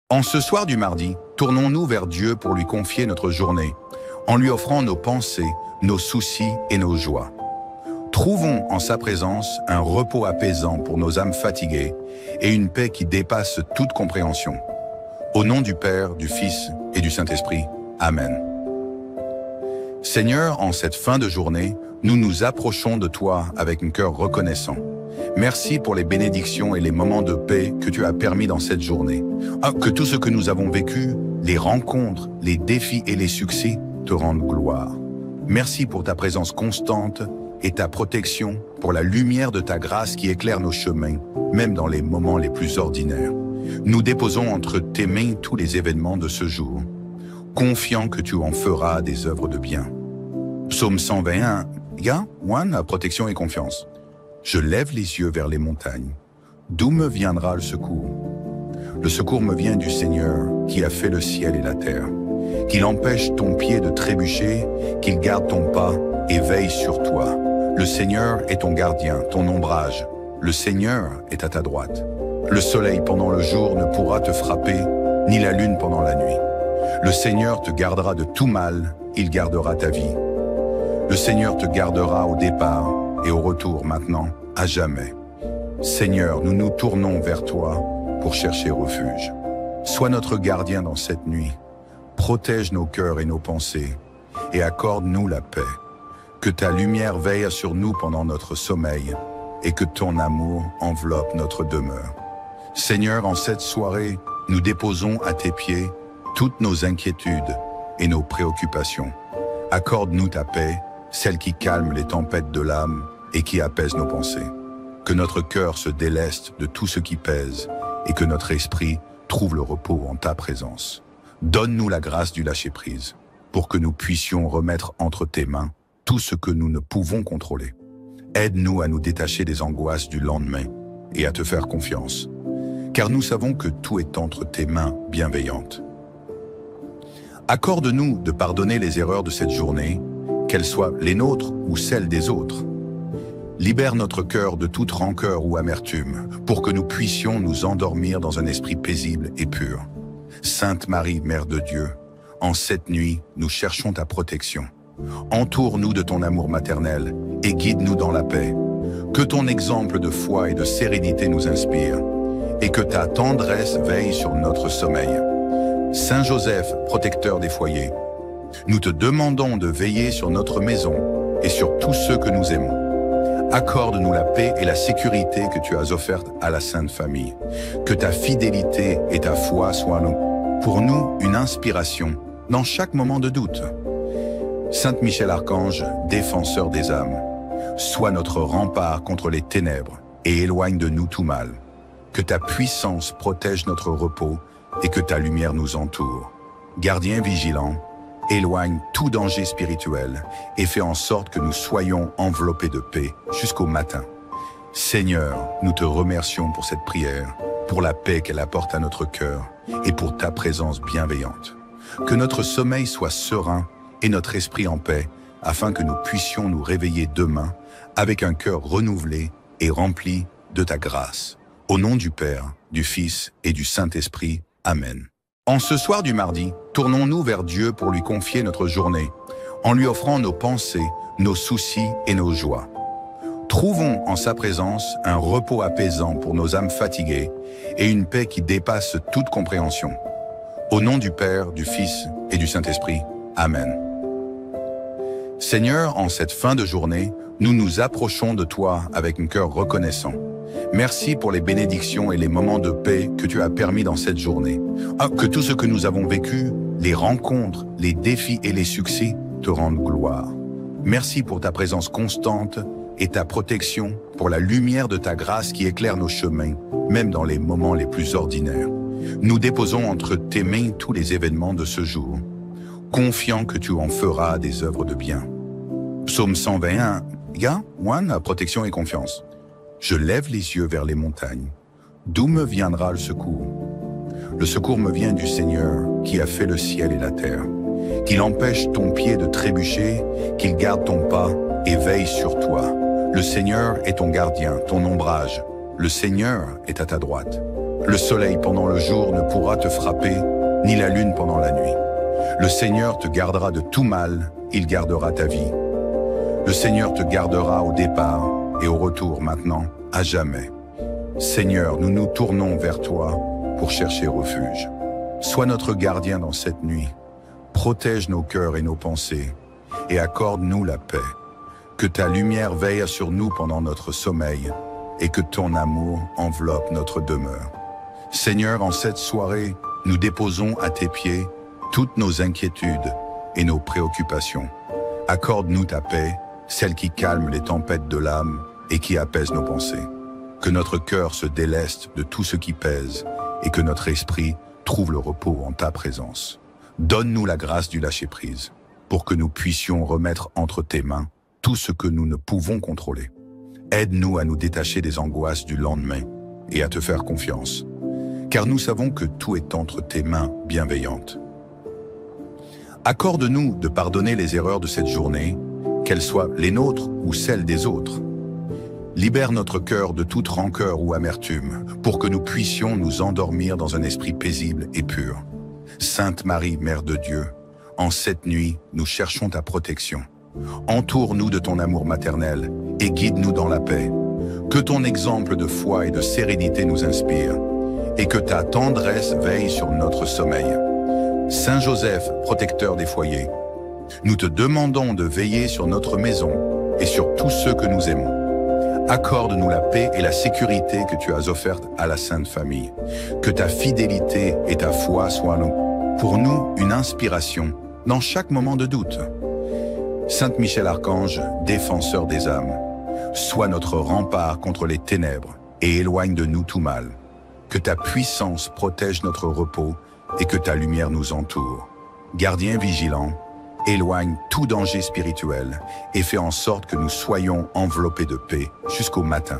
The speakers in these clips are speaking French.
En ce soir du mardi, tournons-nous vers Dieu pour lui confier notre journée, en lui offrant nos pensées, nos soucis et nos joies. Trouvons en sa présence un repos apaisant pour nos âmes fatiguées et une paix qui dépasse toute compréhension. Au nom du Père, du Fils et du Saint-Esprit. Amen. Seigneur, en cette fin de journée, nous nous approchons de toi avec un cœur reconnaissant. Merci pour les bénédictions et les moments de paix que tu as permis dans cette journée. Que tout ce que nous avons vécu, les rencontres, les défis et les succès te rendent gloire. Merci pour ta présence constante et ta protection, pour la lumière de ta grâce qui éclaire nos chemins, même dans les moments les plus ordinaires. Nous déposons entre tes mains tous les événements de ce jour, confiants que tu en feras des œuvres de bien. Psaume 121, protection et confiance. Je lève les yeux vers les montagnes. D'où me viendra le secours? Le secours me vient du Seigneur qui a fait le ciel et la terre. Qu'il empêche ton pied de trébucher, qu'il garde ton pas et veille sur toi. Le Seigneur est ton gardien, ton ombrage. Le Seigneur est à ta droite. Le soleil pendant le jour ne pourra te frapper, ni la lune pendant la nuit. Le Seigneur te gardera de tout mal, il gardera ta vie. Le Seigneur te gardera au départ et au retour maintenant, à jamais. Seigneur, nous nous tournons vers toi pour chercher refuge. Sois notre gardien dans cette nuit. Protège nos cœurs et nos pensées et accorde-nous la paix. Que ta lumière veille sur nous pendant notre sommeil et que ton amour enveloppe notre demeure. Seigneur, en cette soirée, nous déposons à tes pieds toutes nos inquiétudes et nos préoccupations. Accorde-nous ta paix, celle qui calme les tempêtes de l'âme et qui apaise nos pensées. Que notre cœur se déleste de tout ce qui pèse et que notre esprit trouve le repos en ta présence. Donne-nous la grâce du lâcher-prise pour que nous puissions remettre entre tes mains tout ce que nous ne pouvons contrôler. Aide-nous à nous détacher des angoisses du lendemain et à te faire confiance, car nous savons que tout est entre tes mains bienveillantes. Accorde-nous de pardonner les erreurs de cette journée, qu'elles soient les nôtres ou celles des autres. Libère notre cœur de toute rancœur ou amertume, pour que nous puissions nous endormir dans un esprit paisible et pur. Sainte Marie, Mère de Dieu, en cette nuit, nous cherchons ta protection. Entoure-nous de ton amour maternel et guide-nous dans la paix. Que ton exemple de foi et de sérénité nous inspire, et que ta tendresse veille sur notre sommeil. Saint Joseph, protecteur des foyers, nous te demandons de veiller sur notre maison et sur tous ceux que nous aimons. Accorde-nous la paix et la sécurité que tu as offertes à la Sainte Famille. Que ta fidélité et ta foi soient pour nous une inspiration dans chaque moment de doute. Saint Michel Archange, défenseur des âmes, sois notre rempart contre les ténèbres et éloigne de nous tout mal. Que ta puissance protège notre repos et que ta lumière nous entoure. Gardien vigilant, éloigne tout danger spirituel et fais en sorte que nous soyons enveloppés de paix jusqu'au matin. Seigneur, nous te remercions pour cette prière, pour la paix qu'elle apporte à notre cœur et pour ta présence bienveillante. Que notre sommeil soit serein et notre esprit en paix, afin que nous puissions nous réveiller demain avec un cœur renouvelé et rempli de ta grâce. Au nom du Père, du Fils et du Saint-Esprit. Amen. En ce soir du mardi, tournons-nous vers Dieu pour lui confier notre journée, en lui offrant nos pensées, nos soucis et nos joies. Trouvons en sa présence un repos apaisant pour nos âmes fatiguées et une paix qui dépasse toute compréhension. Au nom du Père, du Fils et du Saint-Esprit. Amen. Seigneur, en cette fin de journée, nous nous approchons de toi avec un cœur reconnaissant. Merci pour les bénédictions et les moments de paix que tu as permis dans cette journée. Que tout ce que nous avons vécu, les rencontres, les défis et les succès te rendent gloire. Merci pour ta présence constante et ta protection, pour la lumière de ta grâce qui éclaire nos chemins, même dans les moments les plus ordinaires. Nous déposons entre tes mains tous les événements de ce jour, confiants que tu en feras des œuvres de bien. Psaume 121, protection et confiance. Je lève les yeux vers les montagnes. D'où me viendra le secours? Le secours me vient du Seigneur qui a fait le ciel et la terre. Qu'il empêche ton pied de trébucher, qu'il garde ton pas et veille sur toi. Le Seigneur est ton gardien, ton ombrage. Le Seigneur est à ta droite. Le soleil pendant le jour ne pourra te frapper, ni la lune pendant la nuit. Le Seigneur te gardera de tout mal, il gardera ta vie. Le Seigneur te gardera au départ et au retour maintenant, à jamais. Seigneur, nous nous tournons vers toi pour chercher refuge. Sois notre gardien dans cette nuit. Protège nos cœurs et nos pensées et accorde-nous la paix. Que ta lumière veille sur nous pendant notre sommeil et que ton amour enveloppe notre demeure. Seigneur, en cette soirée, nous déposons à tes pieds toutes nos inquiétudes et nos préoccupations. Accorde-nous ta paix, celle qui calme les tempêtes de l'âme et qui apaise nos pensées. Que notre cœur se déleste de tout ce qui pèse et que notre esprit trouve le repos en ta présence. Donne-nous la grâce du lâcher-prise pour que nous puissions remettre entre tes mains tout ce que nous ne pouvons contrôler. Aide-nous à nous détacher des angoisses du lendemain et à te faire confiance, car nous savons que tout est entre tes mains bienveillantes. Accorde-nous de pardonner les erreurs de cette journée, qu'elles soient les nôtres ou celles des autres. Libère notre cœur de toute rancœur ou amertume, pour que nous puissions nous endormir dans un esprit paisible et pur. Sainte Marie, Mère de Dieu, en cette nuit, nous cherchons ta protection. Entoure-nous de ton amour maternel et guide-nous dans la paix. Que ton exemple de foi et de sérénité nous inspire, et que ta tendresse veille sur notre sommeil. Saint Joseph, protecteur des foyers, nous te demandons de veiller sur notre maison et sur tous ceux que nous aimons. Accorde-nous la paix et la sécurité que tu as offertes à la Sainte Famille. Que ta fidélité et ta foi soient pour nous une inspiration dans chaque moment de doute. Saint Michel Archange, défenseur des âmes, sois notre rempart contre les ténèbres et éloigne de nous tout mal. Que ta puissance protège notre repos et que ta lumière nous entoure. Gardien vigilant, éloigne tout danger spirituel et fais en sorte que nous soyons enveloppés de paix jusqu'au matin.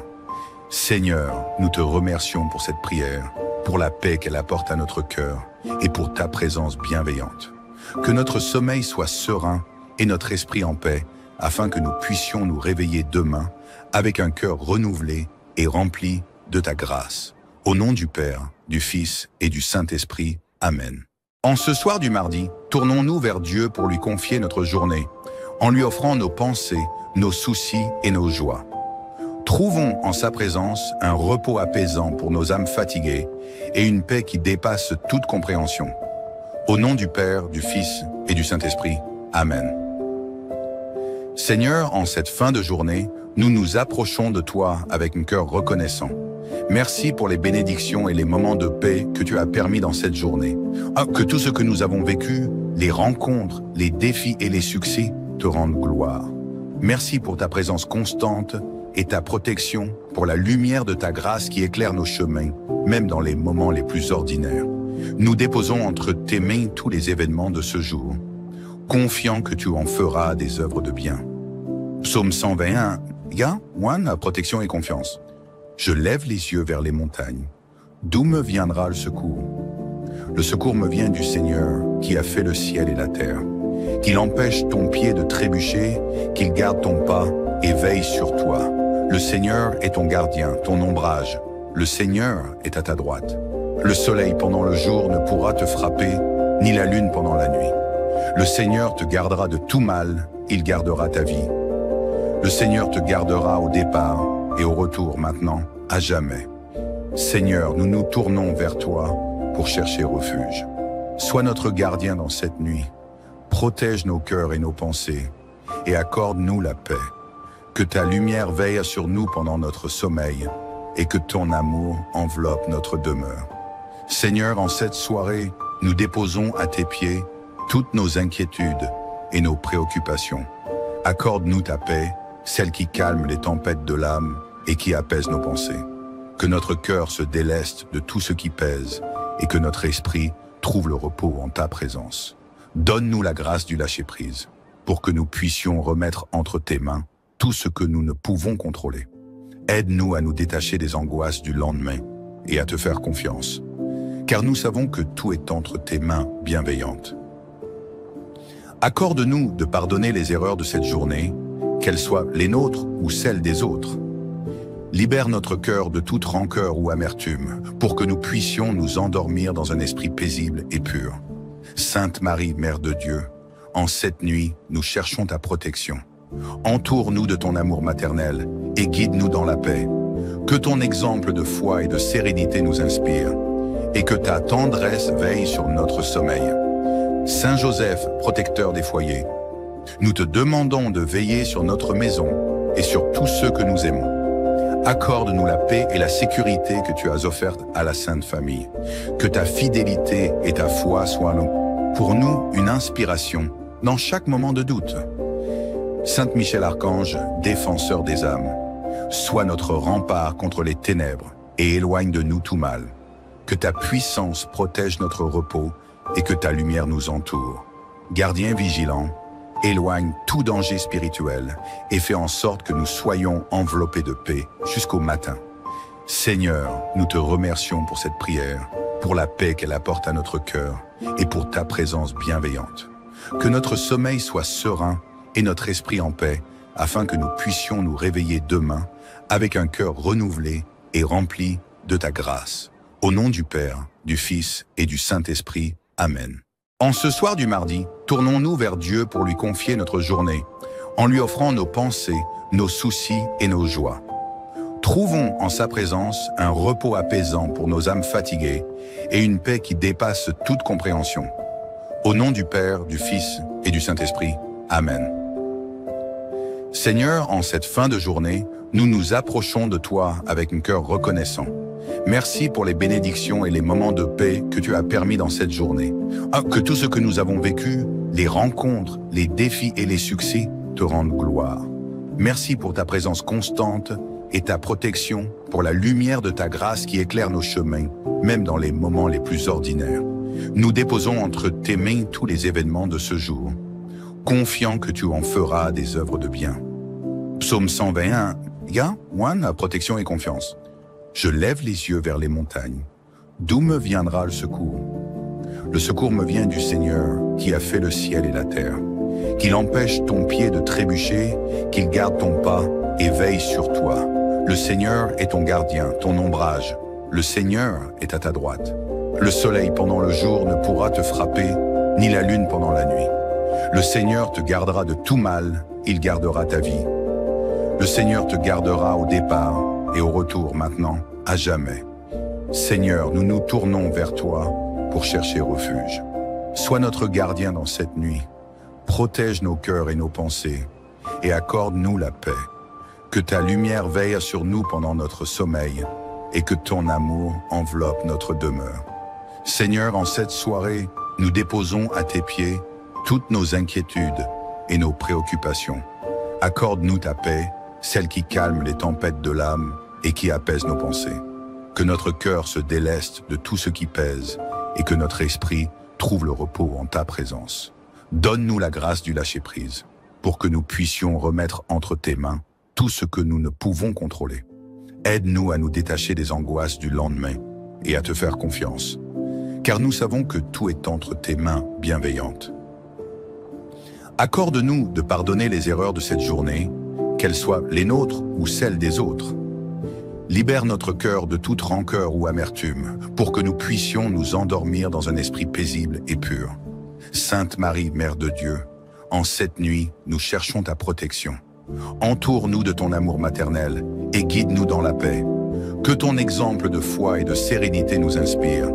Seigneur, nous te remercions pour cette prière, pour la paix qu'elle apporte à notre cœur et pour ta présence bienveillante. Que notre sommeil soit serein et notre esprit en paix, afin que nous puissions nous réveiller demain avec un cœur renouvelé et rempli de ta grâce. Au nom du Père, du Fils et du Saint-Esprit. Amen. En ce soir du mardi, tournons-nous vers Dieu pour lui confier notre journée, en lui offrant nos pensées, nos soucis et nos joies. Trouvons en sa présence un repos apaisant pour nos âmes fatiguées et une paix qui dépasse toute compréhension. Au nom du Père, du Fils et du Saint-Esprit. Amen. Seigneur, en cette fin de journée, nous nous approchons de toi avec un cœur reconnaissant. Merci pour les bénédictions et les moments de paix que tu as permis dans cette journée. Que tout ce que nous avons vécu, les rencontres, les défis et les succès, te rendent gloire. Merci pour ta présence constante et ta protection, pour la lumière de ta grâce qui éclaire nos chemins, même dans les moments les plus ordinaires. Nous déposons entre tes mains tous les événements de ce jour, confiant que tu en feras des œuvres de bien. Psaume 121, protection et confiance. Je lève les yeux vers les montagnes. D'où me viendra le secours? Le secours me vient du Seigneur qui a fait le ciel et la terre. Qu'il empêche ton pied de trébucher, qu'il garde ton pas et veille sur toi. Le Seigneur est ton gardien, ton ombrage. Le Seigneur est à ta droite. Le soleil pendant le jour ne pourra te frapper, ni la lune pendant la nuit. Le Seigneur te gardera de tout mal, il gardera ta vie. Le Seigneur te gardera au départ et au retour maintenant, à jamais. Seigneur, nous nous tournons vers toi pour chercher refuge. Sois notre gardien dans cette nuit. Protège nos cœurs et nos pensées et accorde-nous la paix. Que ta lumière veille sur nous pendant notre sommeil et que ton amour enveloppe notre demeure. Seigneur, en cette soirée, nous déposons à tes pieds toutes nos inquiétudes et nos préoccupations. Accorde-nous ta paix, celle qui calme les tempêtes de l'âme et qui apaise nos pensées. Que notre cœur se déleste de tout ce qui pèse et que notre esprit trouve le repos en ta présence. Donne-nous la grâce du lâcher-prise pour que nous puissions remettre entre tes mains tout ce que nous ne pouvons contrôler. Aide-nous à nous détacher des angoisses du lendemain et à te faire confiance, car nous savons que tout est entre tes mains bienveillantes. Accorde-nous de pardonner les erreurs de cette journée, qu'elles soient les nôtres ou celles des autres. Libère notre cœur de toute rancœur ou amertume, pour que nous puissions nous endormir dans un esprit paisible et pur. Sainte Marie, Mère de Dieu, en cette nuit, nous cherchons ta protection. Entoure-nous de ton amour maternel et guide-nous dans la paix. Que ton exemple de foi et de sérénité nous inspire, et que ta tendresse veille sur notre sommeil. Saint Joseph, protecteur des foyers, nous te demandons de veiller sur notre maison et sur tous ceux que nous aimons. Accorde-nous la paix et la sécurité que tu as offertes à la Sainte Famille. Que ta fidélité et ta foi soient pour nous une inspiration dans chaque moment de doute. Saint Michel Archange, défenseur des âmes, sois notre rempart contre les ténèbres et éloigne de nous tout mal. Que ta puissance protège notre repos et que ta lumière nous entoure. Gardien vigilant, éloigne tout danger spirituel et fais en sorte que nous soyons enveloppés de paix jusqu'au matin. Seigneur, nous te remercions pour cette prière, pour la paix qu'elle apporte à notre cœur et pour ta présence bienveillante. Que notre sommeil soit serein et notre esprit en paix, afin que nous puissions nous réveiller demain avec un cœur renouvelé et rempli de ta grâce. Au nom du Père, du Fils et du Saint-Esprit. Amen. En ce soir du mardi, tournons-nous vers Dieu pour lui confier notre journée, en lui offrant nos pensées, nos soucis et nos joies. Trouvons en sa présence un repos apaisant pour nos âmes fatiguées et une paix qui dépasse toute compréhension. Au nom du Père, du Fils et du Saint-Esprit. Amen. Seigneur, en cette fin de journée, nous nous approchons de toi avec un cœur reconnaissant. Merci pour les bénédictions et les moments de paix que tu as permis dans cette journée. Que tout ce que nous avons vécu, les rencontres, les défis et les succès te rendent gloire. Merci pour ta présence constante et ta protection, pour la lumière de ta grâce qui éclaire nos chemins, même dans les moments les plus ordinaires. Nous déposons entre tes mains tous les événements de ce jour, confiant que tu en feras des œuvres de bien. Psaume 121, protection et confiance. Je lève les yeux vers les montagnes. D'où me viendra le secours? Le secours me vient du Seigneur qui a fait le ciel et la terre. Qu'il empêche ton pied de trébucher, qu'il garde ton pas et veille sur toi. Le Seigneur est ton gardien, ton ombrage. Le Seigneur est à ta droite. Le soleil pendant le jour ne pourra te frapper, ni la lune pendant la nuit. Le Seigneur te gardera de tout mal, il gardera ta vie. Le Seigneur te gardera au départ et au retour maintenant, à jamais. Seigneur, nous nous tournons vers toi pour chercher refuge. Sois notre gardien dans cette nuit. Protège nos cœurs et nos pensées et accorde-nous la paix. Que ta lumière veille sur nous pendant notre sommeil et que ton amour enveloppe notre demeure. Seigneur, en cette soirée, nous déposons à tes pieds toutes nos inquiétudes et nos préoccupations. Accorde-nous ta paix, celle qui calme les tempêtes de l'âme et qui apaise nos pensées. Que notre cœur se déleste de tout ce qui pèse et que notre esprit trouve le repos en ta présence. Donne-nous la grâce du lâcher-prise pour que nous puissions remettre entre tes mains tout ce que nous ne pouvons contrôler. Aide-nous à nous détacher des angoisses du lendemain et à te faire confiance, car nous savons que tout est entre tes mains bienveillantes. Accorde-nous de pardonner les erreurs de cette journée, qu'elles soient les nôtres ou celles des autres. Libère notre cœur de toute rancœur ou amertume, pour que nous puissions nous endormir dans un esprit paisible et pur. Sainte Marie, Mère de Dieu, en cette nuit, nous cherchons ta protection. Entoure-nous de ton amour maternel et guide-nous dans la paix. Que ton exemple de foi et de sérénité nous inspire,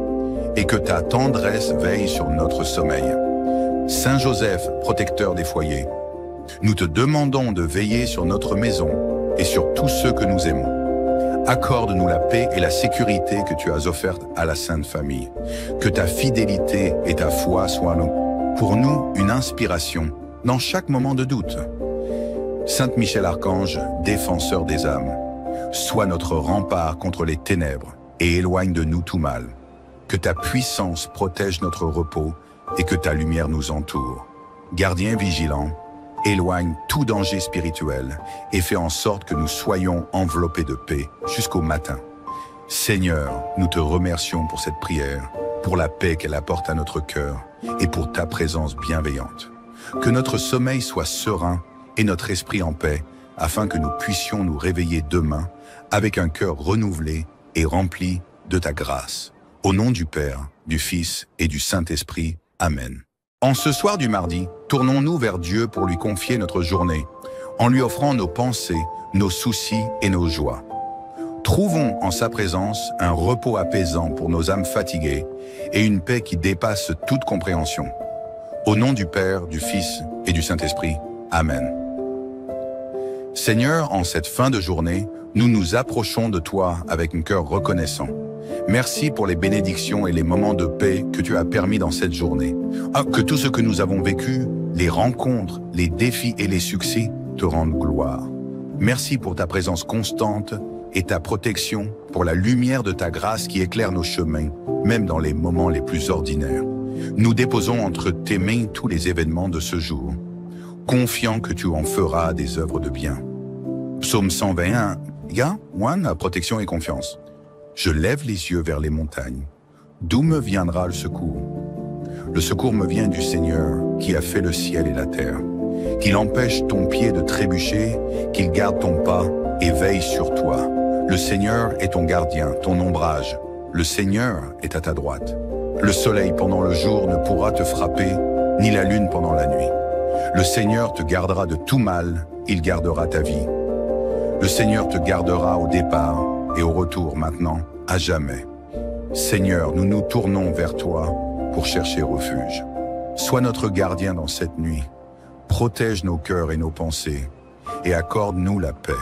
et que ta tendresse veille sur notre sommeil. Saint Joseph, protecteur des foyers, nous te demandons de veiller sur notre maison et sur tous ceux que nous aimons. Accorde-nous la paix et la sécurité que tu as offertes à la Sainte Famille. Que ta fidélité et ta foi soient pour nous une inspiration dans chaque moment de doute. Saint Michel Archange, défenseur des âmes, sois notre rempart contre les ténèbres et éloigne de nous tout mal. Que ta puissance protège notre repos et que ta lumière nous entoure. Gardien vigilant, éloigne tout danger spirituel et fais en sorte que nous soyons enveloppés de paix jusqu'au matin. Seigneur, nous te remercions pour cette prière, pour la paix qu'elle apporte à notre cœur et pour ta présence bienveillante. Que notre sommeil soit serein et notre esprit en paix, afin que nous puissions nous réveiller demain avec un cœur renouvelé et rempli de ta grâce. Au nom du Père, du Fils et du Saint-Esprit. Amen. En ce soir du mardi, tournons-nous vers Dieu pour lui confier notre journée, en lui offrant nos pensées, nos soucis et nos joies. Trouvons en sa présence un repos apaisant pour nos âmes fatiguées et une paix qui dépasse toute compréhension. Au nom du Père, du Fils et du Saint-Esprit. Amen. Seigneur, en cette fin de journée, nous nous approchons de toi avec un cœur reconnaissant. Merci pour les bénédictions et les moments de paix que tu as permis dans cette journée. Que tout ce que nous avons vécu, les rencontres, les défis et les succès, te rendent gloire. Merci pour ta présence constante et ta protection, pour la lumière de ta grâce qui éclaire nos chemins, même dans les moments les plus ordinaires. Nous déposons entre tes mains tous les événements de ce jour, confiants que tu en feras des œuvres de bien. Psaume 121, protection et confiance. Je lève les yeux vers les montagnes. D'où me viendra le secours? Le secours me vient du Seigneur qui a fait le ciel et la terre. Qu'il empêche ton pied de trébucher, qu'il garde ton pas et veille sur toi. Le Seigneur est ton gardien, ton ombrage. Le Seigneur est à ta droite. Le soleil pendant le jour ne pourra te frapper, ni la lune pendant la nuit. Le Seigneur te gardera de tout mal, il gardera ta vie. Le Seigneur te gardera au départ et au retour maintenant, à jamais. Seigneur, nous nous tournons vers toi pour chercher refuge. Sois notre gardien dans cette nuit. Protège nos cœurs et nos pensées et accorde-nous la paix.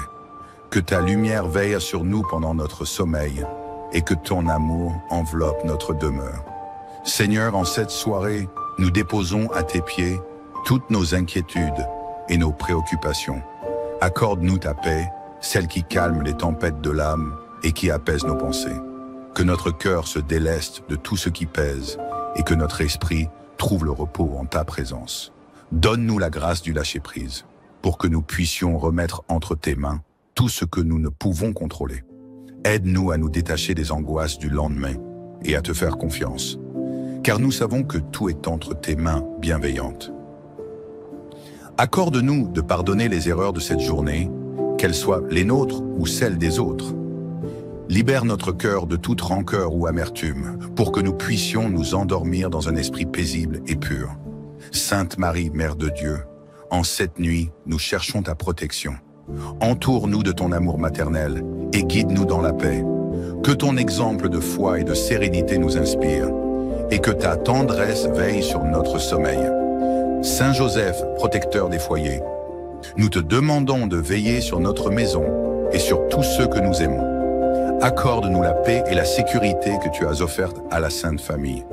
Que ta lumière veille sur nous pendant notre sommeil et que ton amour enveloppe notre demeure. Seigneur, en cette soirée, nous déposons à tes pieds toutes nos inquiétudes et nos préoccupations. Accorde-nous ta paix, celle qui calme les tempêtes de l'âme et qui apaise nos pensées. Que notre cœur se déleste de tout ce qui pèse et que notre esprit trouve le repos en ta présence. Donne-nous la grâce du lâcher-prise pour que nous puissions remettre entre tes mains tout ce que nous ne pouvons contrôler. Aide-nous à nous détacher des angoisses du lendemain et à te faire confiance, car nous savons que tout est entre tes mains bienveillantes. Accorde-nous de pardonner les erreurs de cette journée, qu'elles soient les nôtres ou celles des autres. Libère notre cœur de toute rancœur ou amertume, pour que nous puissions nous endormir dans un esprit paisible et pur. Sainte Marie, Mère de Dieu, en cette nuit, nous cherchons ta protection. Entoure-nous de ton amour maternel et guide-nous dans la paix. Que ton exemple de foi et de sérénité nous inspire, et que ta tendresse veille sur notre sommeil. Saint Joseph, protecteur des foyers, nous te demandons de veiller sur notre maison et sur tous ceux que nous aimons. Accorde-nous la paix et la sécurité que tu as offertes à la Sainte Famille.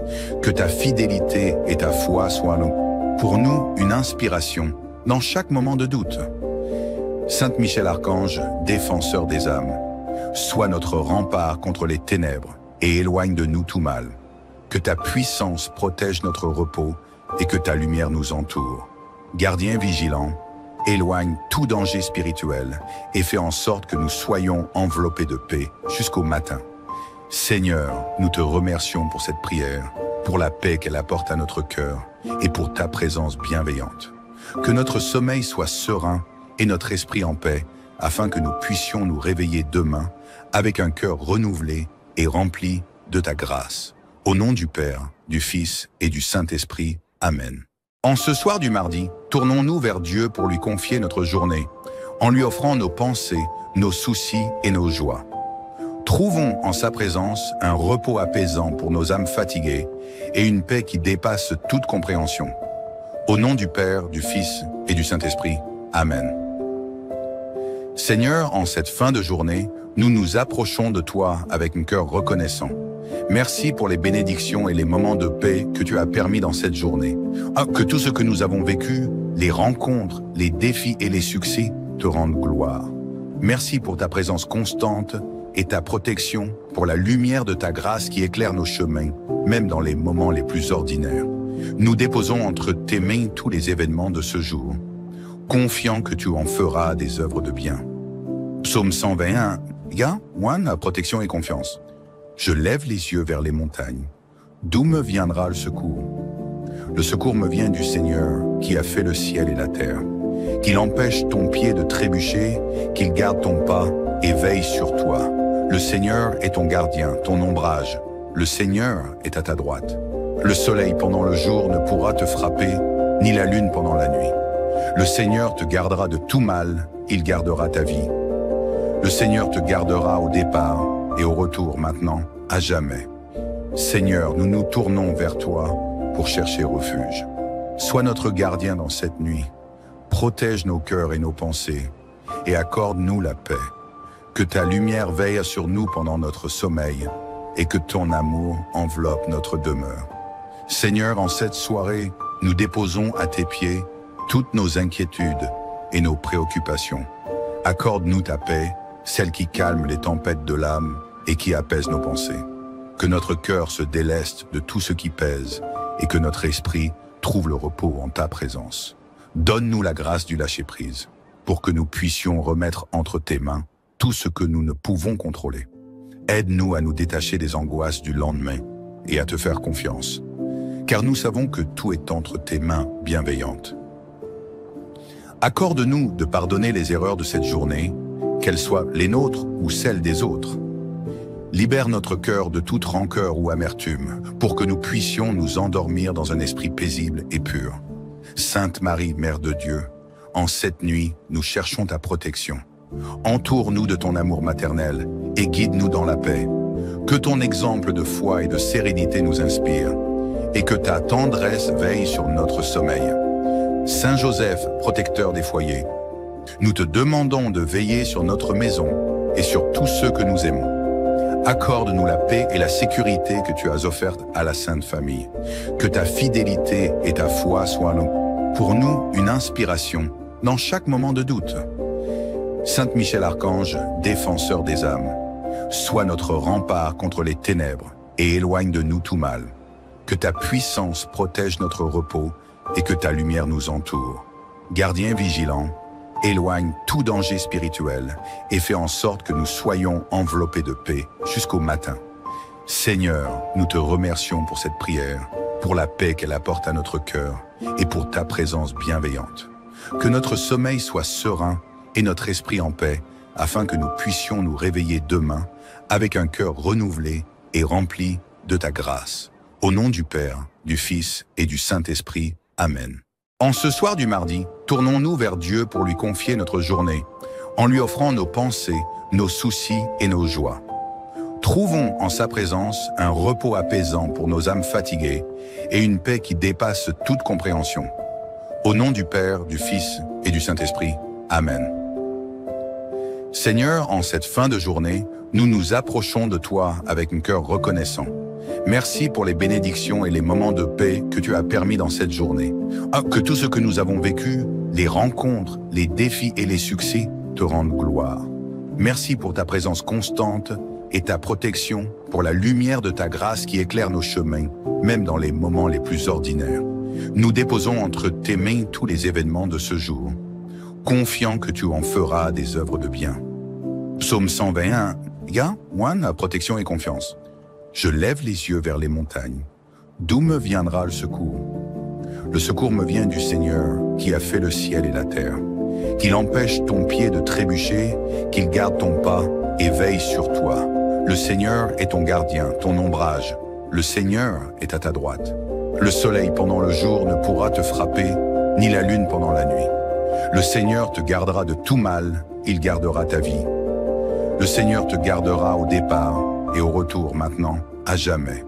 Que ta fidélité et ta foi soient pour nous une inspiration dans chaque moment de doute. Saint Michel Archange, défenseur des âmes, sois notre rempart contre les ténèbres et éloigne de nous tout mal. Que ta puissance protège notre repos et que ta lumière nous entoure. Gardien vigilant, éloigne tout danger spirituel et fais en sorte que nous soyons enveloppés de paix jusqu'au matin. Seigneur, nous te remercions pour cette prière, pour la paix qu'elle apporte à notre cœur et pour ta présence bienveillante. Que notre sommeil soit serein et notre esprit en paix, afin que nous puissions nous réveiller demain avec un cœur renouvelé et rempli de ta grâce. Au nom du Père, du Fils et du Saint-Esprit. Amen. En ce soir du mardi, tournons-nous vers Dieu pour lui confier notre journée, en lui offrant nos pensées, nos soucis et nos joies. Trouvons en sa présence un repos apaisant pour nos âmes fatiguées et une paix qui dépasse toute compréhension. Au nom du Père, du Fils et du Saint-Esprit. Amen. Seigneur, en cette fin de journée, nous nous approchons de toi avec un cœur reconnaissant. Merci pour les bénédictions et les moments de paix que tu as permis dans cette journée. Que tout ce que nous avons vécu, les rencontres, les défis et les succès, te rendent gloire. Merci pour ta présence constante et ta protection, pour la lumière de ta grâce qui éclaire nos chemins, même dans les moments les plus ordinaires. Nous déposons entre tes mains tous les événements de ce jour, confiants que tu en feras des œuvres de bien. Psaume 121, protection et confiance. Je lève les yeux vers les montagnes. D'où me viendra le secours? Le secours me vient du Seigneur qui a fait le ciel et la terre. Qu'il empêche ton pied de trébucher, qu'il garde ton pas et veille sur toi. Le Seigneur est ton gardien, ton ombrage. Le Seigneur est à ta droite. Le soleil pendant le jour ne pourra te frapper, ni la lune pendant la nuit. Le Seigneur te gardera de tout mal, il gardera ta vie. Le Seigneur te gardera au départ et au retour maintenant, à jamais. Seigneur, nous nous tournons vers toi pour chercher refuge. Sois notre gardien dans cette nuit. Protège nos cœurs et nos pensées et accorde-nous la paix. Que ta lumière veille sur nous pendant notre sommeil et que ton amour enveloppe notre demeure. Seigneur, en cette soirée, nous déposons à tes pieds toutes nos inquiétudes et nos préoccupations. Accorde-nous ta paix, celle qui calme les tempêtes de l'âme et qui apaise nos pensées. Que notre cœur se déleste de tout ce qui pèse et que notre esprit trouve le repos en ta présence. Donne-nous la grâce du lâcher-prise pour que nous puissions remettre entre tes mains tout ce que nous ne pouvons contrôler. Aide-nous à nous détacher des angoisses du lendemain et à te faire confiance, car nous savons que tout est entre tes mains bienveillantes. Accorde-nous de pardonner les erreurs de cette journée, qu'elles soient les nôtres ou celles des autres. Libère notre cœur de toute rancœur ou amertume, pour que nous puissions nous endormir dans un esprit paisible et pur. Sainte Marie, Mère de Dieu, en cette nuit, nous cherchons ta protection. Entoure-nous de ton amour maternel et guide-nous dans la paix. Que ton exemple de foi et de sérénité nous inspire, et que ta tendresse veille sur notre sommeil. Saint Joseph, protecteur des foyers, nous te demandons de veiller sur notre maison et sur tous ceux que nous aimons. Accorde-nous la paix et la sécurité que tu as offertes à la Sainte Famille. Que ta fidélité et ta foi soient pour nous une inspiration dans chaque moment de doute. Saint Michel Archange, défenseur des âmes, sois notre rempart contre les ténèbres et éloigne de nous tout mal. Que ta puissance protège notre repos et que ta lumière nous entoure. Gardien vigilant, éloigne tout danger spirituel et fais en sorte que nous soyons enveloppés de paix jusqu'au matin. Seigneur, nous te remercions pour cette prière, pour la paix qu'elle apporte à notre cœur et pour ta présence bienveillante. Que notre sommeil soit serein et notre esprit en paix, afin que nous puissions nous réveiller demain avec un cœur renouvelé et rempli de ta grâce. Au nom du Père, du Fils et du Saint-Esprit. Amen. En ce soir du mardi, tournons-nous vers Dieu pour lui confier notre journée, en lui offrant nos pensées, nos soucis et nos joies. Trouvons en sa présence un repos apaisant pour nos âmes fatiguées et une paix qui dépasse toute compréhension. Au nom du Père, du Fils et du Saint-Esprit. Amen. Seigneur, en cette fin de journée, nous nous approchons de toi avec un cœur reconnaissant. Merci pour les bénédictions et les moments de paix que tu as permis dans cette journée. Que tout ce que nous avons vécu, les rencontres, les défis et les succès te rendent gloire. Merci pour ta présence constante et ta protection, pour la lumière de ta grâce qui éclaire nos chemins, même dans les moments les plus ordinaires. Nous déposons entre tes mains tous les événements de ce jour, confiants que tu en feras des œuvres de bien. Psaume 121, protection et confiance. Je lève les yeux vers les montagnes. D'où me viendra le secours? Le secours me vient du Seigneur qui a fait le ciel et la terre. Qu'il empêche ton pied de trébucher, qu'il garde ton pas et veille sur toi. Le Seigneur est ton gardien, ton ombrage. Le Seigneur est à ta droite. Le soleil pendant le jour ne pourra te frapper, ni la lune pendant la nuit. Le Seigneur te gardera de tout mal, il gardera ta vie. Le Seigneur te gardera au départ et au retour maintenant, à jamais.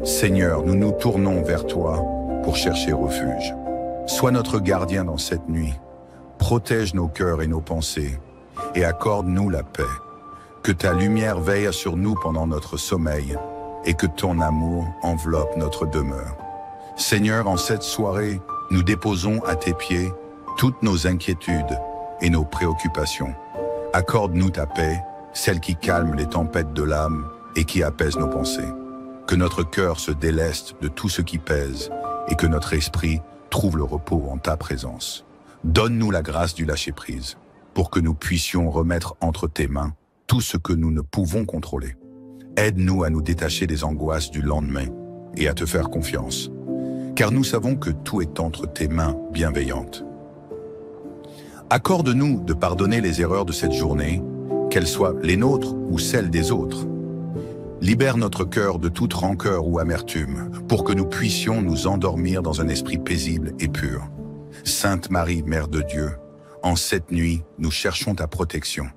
Seigneur, nous nous tournons vers toi pour chercher refuge. Sois notre gardien dans cette nuit. Protège nos cœurs et nos pensées et accorde-nous la paix. Que ta lumière veille sur nous pendant notre sommeil et que ton amour enveloppe notre demeure. Seigneur, en cette soirée, nous déposons à tes pieds toutes nos inquiétudes et nos préoccupations. Accorde-nous ta paix, celle qui calme les tempêtes de l'âme et qui apaise nos pensées. Que notre cœur se déleste de tout ce qui pèse et que notre esprit trouve le repos en ta présence. Donne-nous la grâce du lâcher-prise pour que nous puissions remettre entre tes mains tout ce que nous ne pouvons contrôler. Aide-nous à nous détacher des angoisses du lendemain et à te faire confiance, car nous savons que tout est entre tes mains bienveillantes. Accorde-nous de pardonner les erreurs de cette journée, qu'elles soient les nôtres ou celles des autres. Libère notre cœur de toute rancœur ou amertume, pour que nous puissions nous endormir dans un esprit paisible et pur. Sainte Marie, Mère de Dieu, en cette nuit, nous cherchons ta protection.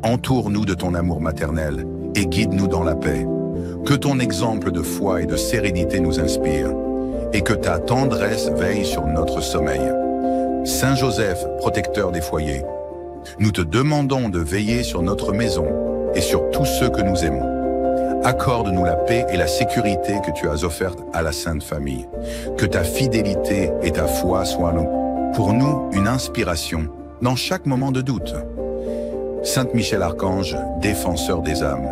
Entoure-nous de ton amour maternel et guide-nous dans la paix. Que ton exemple de foi et de sérénité nous inspire, et que ta tendresse veille sur notre sommeil. Saint Joseph, protecteur des foyers, nous te demandons de veiller sur notre maison et sur tous ceux que nous aimons. Accorde-nous la paix et la sécurité que tu as offertes à la Sainte Famille. Que ta fidélité et ta foi soient pour nous une inspiration dans chaque moment de doute. Saint Michel Archange, défenseur des âmes,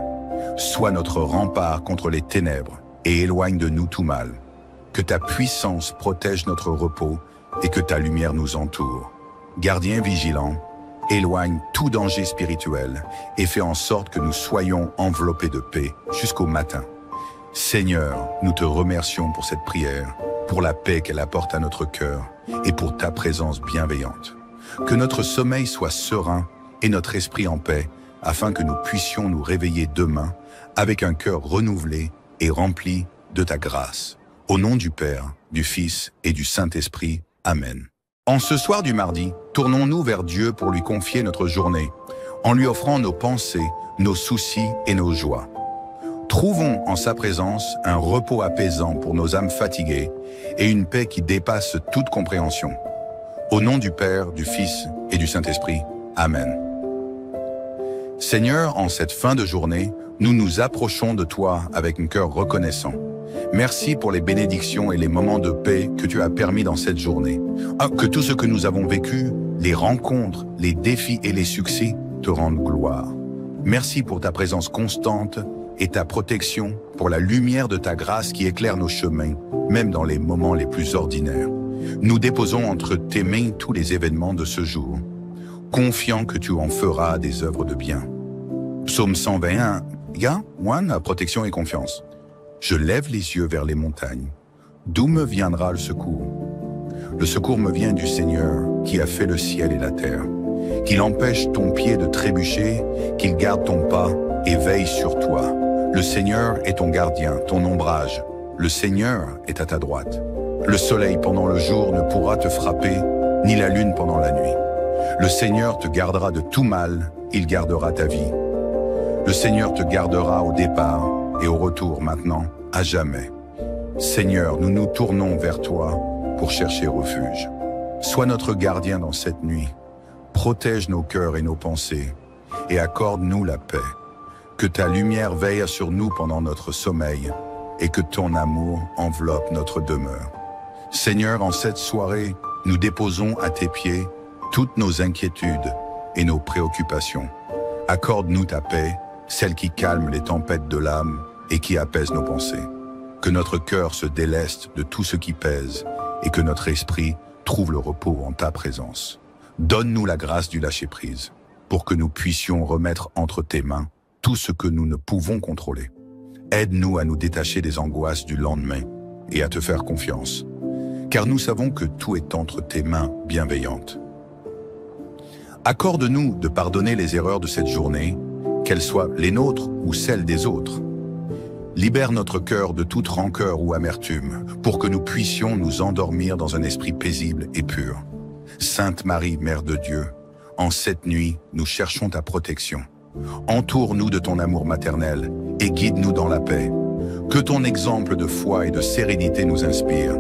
sois notre rempart contre les ténèbres et éloigne de nous tout mal. Que ta puissance protège notre repos et que ta lumière nous entoure. Gardien vigilant, éloigne tout danger spirituel et fais en sorte que nous soyons enveloppés de paix jusqu'au matin. Seigneur, nous te remercions pour cette prière, pour la paix qu'elle apporte à notre cœur et pour ta présence bienveillante. Que notre sommeil soit serein et notre esprit en paix, afin que nous puissions nous réveiller demain avec un cœur renouvelé et rempli de ta grâce. Au nom du Père, du Fils et du Saint-Esprit. Amen. En ce soir du mardi, tournons-nous vers Dieu pour lui confier notre journée, en lui offrant nos pensées, nos soucis et nos joies. Trouvons en sa présence un repos apaisant pour nos âmes fatiguées et une paix qui dépasse toute compréhension. Au nom du Père, du Fils et du Saint-Esprit. Amen. Seigneur, en cette fin de journée, nous nous approchons de toi avec un cœur reconnaissant. Merci pour les bénédictions et les moments de paix que tu as permis dans cette journée. Que tout ce que nous avons vécu, les rencontres, les défis et les succès, te rendent gloire. Merci pour ta présence constante et ta protection, pour la lumière de ta grâce qui éclaire nos chemins, même dans les moments les plus ordinaires. Nous déposons entre tes mains tous les événements de ce jour, confiant que tu en feras des œuvres de bien. Psaume 121, 1, protection et confiance. Je lève les yeux vers les montagnes. D'où me viendra le secours? Le secours me vient du Seigneur qui a fait le ciel et la terre. Qu'il empêche ton pied de trébucher, qu'il garde ton pas et veille sur toi. Le Seigneur est ton gardien, ton ombrage. Le Seigneur est à ta droite. Le soleil pendant le jour ne pourra te frapper, ni la lune pendant la nuit. Le Seigneur te gardera de tout mal, il gardera ta vie. Le Seigneur te gardera au départ et au retour maintenant, à jamais. Seigneur, nous nous tournons vers toi pour chercher refuge. Sois notre gardien dans cette nuit. Protège nos cœurs et nos pensées et accorde-nous la paix. Que ta lumière veille sur nous pendant notre sommeil et que ton amour enveloppe notre demeure. Seigneur, en cette soirée, nous déposons à tes pieds toutes nos inquiétudes et nos préoccupations. Accorde-nous ta paix, celle qui calme les tempêtes de l'âme et qui apaise nos pensées. Que notre cœur se déleste de tout ce qui pèse et que notre esprit trouve le repos en ta présence. Donne-nous la grâce du lâcher-prise pour que nous puissions remettre entre tes mains tout ce que nous ne pouvons contrôler. Aide-nous à nous détacher des angoisses du lendemain et à te faire confiance, car nous savons que tout est entre tes mains bienveillantes. Accorde-nous de pardonner les erreurs de cette journée, qu'elles soient les nôtres ou celles des autres. Libère notre cœur de toute rancœur ou amertume, pour que nous puissions nous endormir dans un esprit paisible et pur. Sainte Marie, Mère de Dieu, en cette nuit, nous cherchons ta protection. Entoure-nous de ton amour maternel et guide-nous dans la paix. Que ton exemple de foi et de sérénité nous inspire,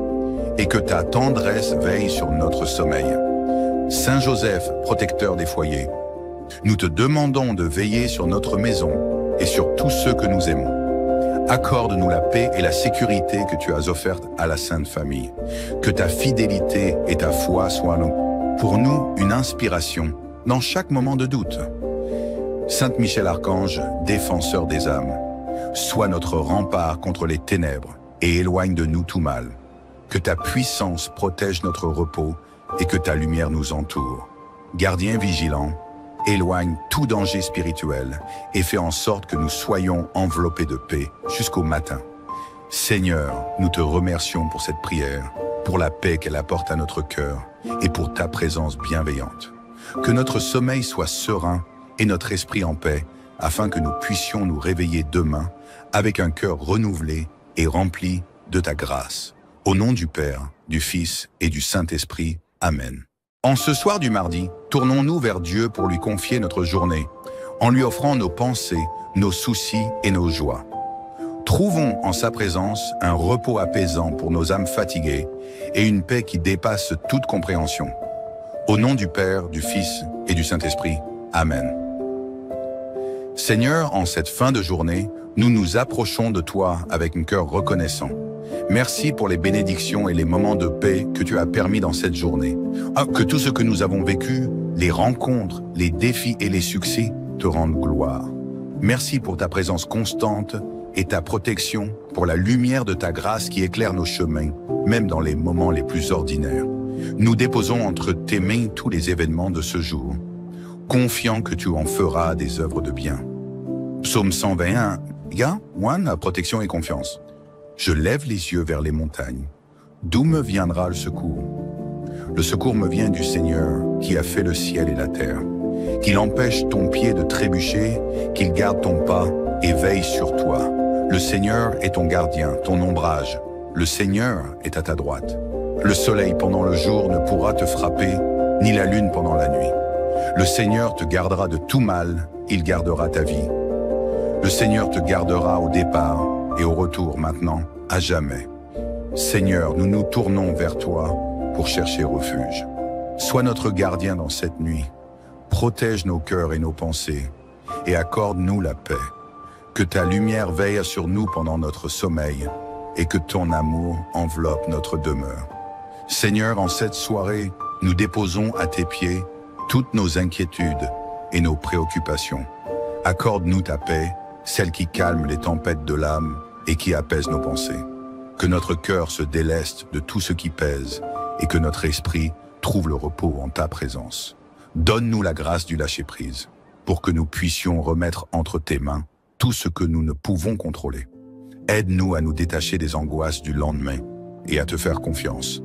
et que ta tendresse veille sur notre sommeil. Saint Joseph, protecteur des foyers, nous te demandons de veiller sur notre maison et sur tous ceux que nous aimons. Accorde-nous la paix et la sécurité que tu as offertes à la Sainte Famille. Que ta fidélité et ta foi soient pour nous une inspiration dans chaque moment de doute. Saint Michel Archange, défenseur des âmes, sois notre rempart contre les ténèbres et éloigne de nous tout mal. Que ta puissance protège notre repos et que ta lumière nous entoure. Gardien vigilant, éloigne tout danger spirituel et fais en sorte que nous soyons enveloppés de paix jusqu'au matin. Seigneur, nous te remercions pour cette prière, pour la paix qu'elle apporte à notre cœur et pour ta présence bienveillante. Que notre sommeil soit serein et notre esprit en paix, afin que nous puissions nous réveiller demain avec un cœur renouvelé et rempli de ta grâce. Au nom du Père, du Fils et du Saint-Esprit. Amen. En ce soir du mardi, tournons-nous vers Dieu pour lui confier notre journée, en lui offrant nos pensées, nos soucis et nos joies. Trouvons en sa présence un repos apaisant pour nos âmes fatiguées et une paix qui dépasse toute compréhension. Au nom du Père, du Fils et du Saint-Esprit. Amen. Seigneur, en cette fin de journée, nous nous approchons de toi avec un cœur reconnaissant. Merci pour les bénédictions et les moments de paix que tu as permis dans cette journée. Que tout ce que nous avons vécu, les rencontres, les défis et les succès, te rendent gloire. Merci pour ta présence constante et ta protection, pour la lumière de ta grâce qui éclaire nos chemins, même dans les moments les plus ordinaires. Nous déposons entre tes mains tous les événements de ce jour, confiants que tu en feras des œuvres de bien. Psaume 121, protection et confiance. Je lève les yeux vers les montagnes. D'où me viendra le secours? Le secours me vient du Seigneur qui a fait le ciel et la terre. Qu'il empêche ton pied de trébucher, qu'il garde ton pas et veille sur toi. Le Seigneur est ton gardien, ton ombrage. Le Seigneur est à ta droite. Le soleil pendant le jour ne pourra te frapper, ni la lune pendant la nuit. Le Seigneur te gardera de tout mal, il gardera ta vie. Le Seigneur te gardera au départ et au retour maintenant, à jamais. Seigneur, nous nous tournons vers toi pour chercher refuge. Sois notre gardien dans cette nuit. Protège nos cœurs et nos pensées et accorde-nous la paix. Que ta lumière veille sur nous pendant notre sommeil et que ton amour enveloppe notre demeure. Seigneur, en cette soirée, nous déposons à tes pieds toutes nos inquiétudes et nos préoccupations. Accorde-nous ta paix, celle qui calme les tempêtes de l'âme et qui apaise nos pensées. Que notre cœur se déleste de tout ce qui pèse et que notre esprit trouve le repos en ta présence. Donne-nous la grâce du lâcher-prise pour que nous puissions remettre entre tes mains tout ce que nous ne pouvons contrôler. Aide-nous à nous détacher des angoisses du lendemain et à te faire confiance,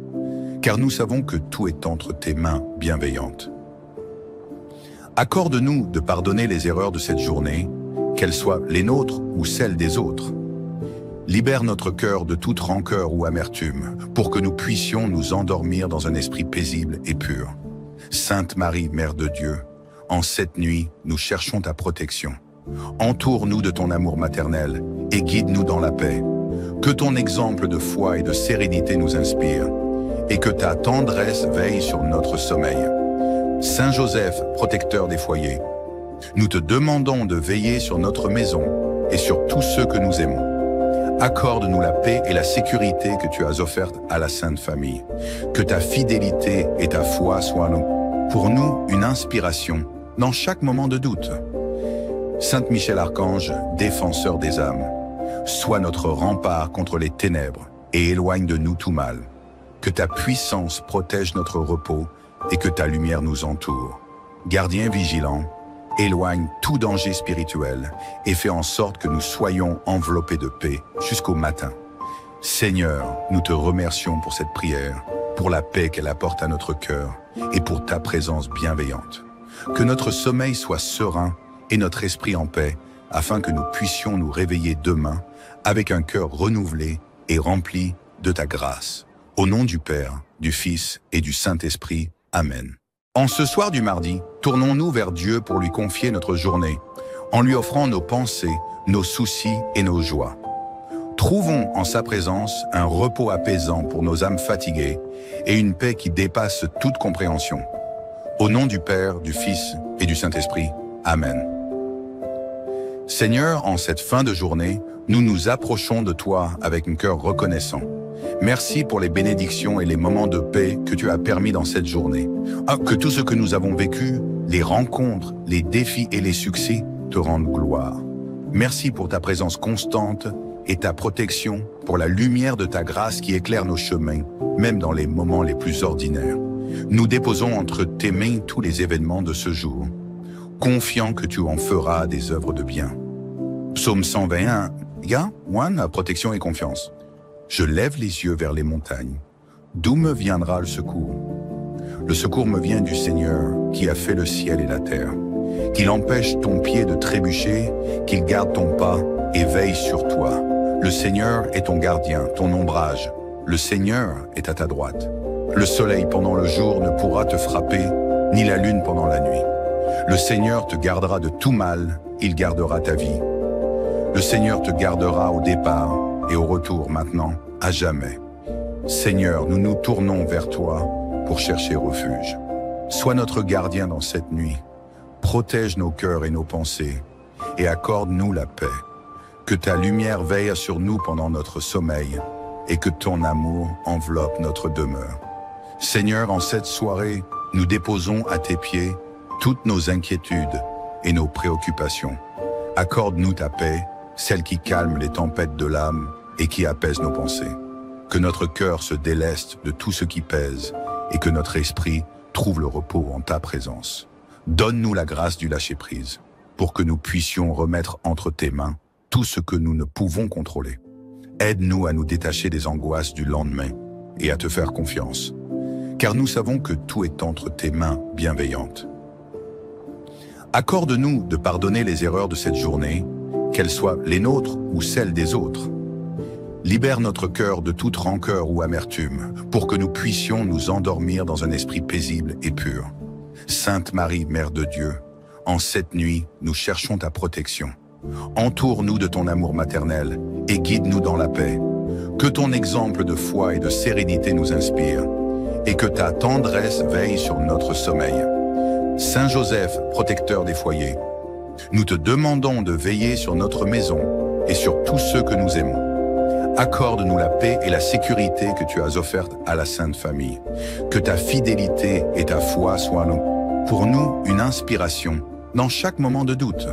car nous savons que tout est entre tes mains bienveillantes. Accorde-nous de pardonner les erreurs de cette journée, qu'elles soient les nôtres ou celles des autres. Libère notre cœur de toute rancœur ou amertume, pour que nous puissions nous endormir dans un esprit paisible et pur. Sainte Marie, Mère de Dieu, en cette nuit, nous cherchons ta protection. Entoure-nous de ton amour maternel et guide-nous dans la paix. Que ton exemple de foi et de sérénité nous inspire, et que ta tendresse veille sur notre sommeil. Saint Joseph, protecteur des foyers, nous te demandons de veiller sur notre maison et sur tous ceux que nous aimons. Accorde-nous la paix et la sécurité que tu as offertes à la Sainte Famille. Que ta fidélité et ta foi soient pour nous une inspiration dans chaque moment de doute. Saint Michel Archange, défenseur des âmes, sois notre rempart contre les ténèbres et éloigne de nous tout mal. Que ta puissance protège notre repos et que ta lumière nous entoure. Gardien vigilant, éloigne tout danger spirituel et fais en sorte que nous soyons enveloppés de paix jusqu'au matin. Seigneur, nous te remercions pour cette prière, pour la paix qu'elle apporte à notre cœur et pour ta présence bienveillante. Que notre sommeil soit serein et notre esprit en paix, afin que nous puissions nous réveiller demain avec un cœur renouvelé et rempli de ta grâce. Au nom du Père, du Fils et du Saint-Esprit. Amen. En ce soir du mardi, tournons-nous vers Dieu pour lui confier notre journée, en lui offrant nos pensées, nos soucis et nos joies. Trouvons en sa présence un repos apaisant pour nos âmes fatiguées et une paix qui dépasse toute compréhension. Au nom du Père, du Fils et du Saint-Esprit. Amen. Seigneur, en cette fin de journée, nous nous approchons de toi avec un cœur reconnaissant. Merci pour les bénédictions et les moments de paix que tu as permis dans cette journée. Que tout ce que nous avons vécu, les rencontres, les défis et les succès, te rendent gloire. Merci pour ta présence constante et ta protection, pour la lumière de ta grâce qui éclaire nos chemins, même dans les moments les plus ordinaires. Nous déposons entre tes mains tous les événements de ce jour, confiants que tu en feras des œuvres de bien. Psaume 121, protection et confiance. Je lève les yeux vers les montagnes. D'où me viendra le secours? Le secours me vient du Seigneur qui a fait le ciel et la terre. qu'il empêche ton pied de trébucher, qu'il garde ton pas et veille sur toi. Le Seigneur est ton gardien, ton ombrage. Le Seigneur est à ta droite. Le soleil pendant le jour ne pourra te frapper, ni la lune pendant la nuit. Le Seigneur te gardera de tout mal, il gardera ta vie. Le Seigneur te gardera au départ et au retour maintenant, à jamais. Seigneur, nous nous tournons vers toi pour chercher refuge. Sois notre gardien dans cette nuit. Protège nos cœurs et nos pensées et accorde-nous la paix. Que ta lumière veille sur nous pendant notre sommeil et que ton amour enveloppe notre demeure. Seigneur, en cette soirée, nous déposons à tes pieds toutes nos inquiétudes et nos préoccupations. Accorde-nous ta paix, celle qui calme les tempêtes de l'âme et qui apaise nos pensées. Que notre cœur se déleste de tout ce qui pèse et que notre esprit trouve le repos en ta présence. Donne-nous la grâce du lâcher-prise pour que nous puissions remettre entre tes mains tout ce que nous ne pouvons contrôler. Aide-nous à nous détacher des angoisses du lendemain et à te faire confiance, car nous savons que tout est entre tes mains bienveillantes. Accorde-nous de pardonner les erreurs de cette journée, qu'elles soient les nôtres ou celles des autres. Libère notre cœur de toute rancœur ou amertume, pour que nous puissions nous endormir dans un esprit paisible et pur. Sainte Marie, Mère de Dieu, en cette nuit, nous cherchons ta protection. Entoure-nous de ton amour maternel et guide-nous dans la paix. Que ton exemple de foi et de sérénité nous inspire, et que ta tendresse veille sur notre sommeil. Saint Joseph, protecteur des foyers, nous te demandons de veiller sur notre maison et sur tous ceux que nous aimons. Accorde-nous la paix et la sécurité que tu as offertes à la Sainte Famille. Que ta fidélité et ta foi soient pour nous une inspiration dans chaque moment de doute.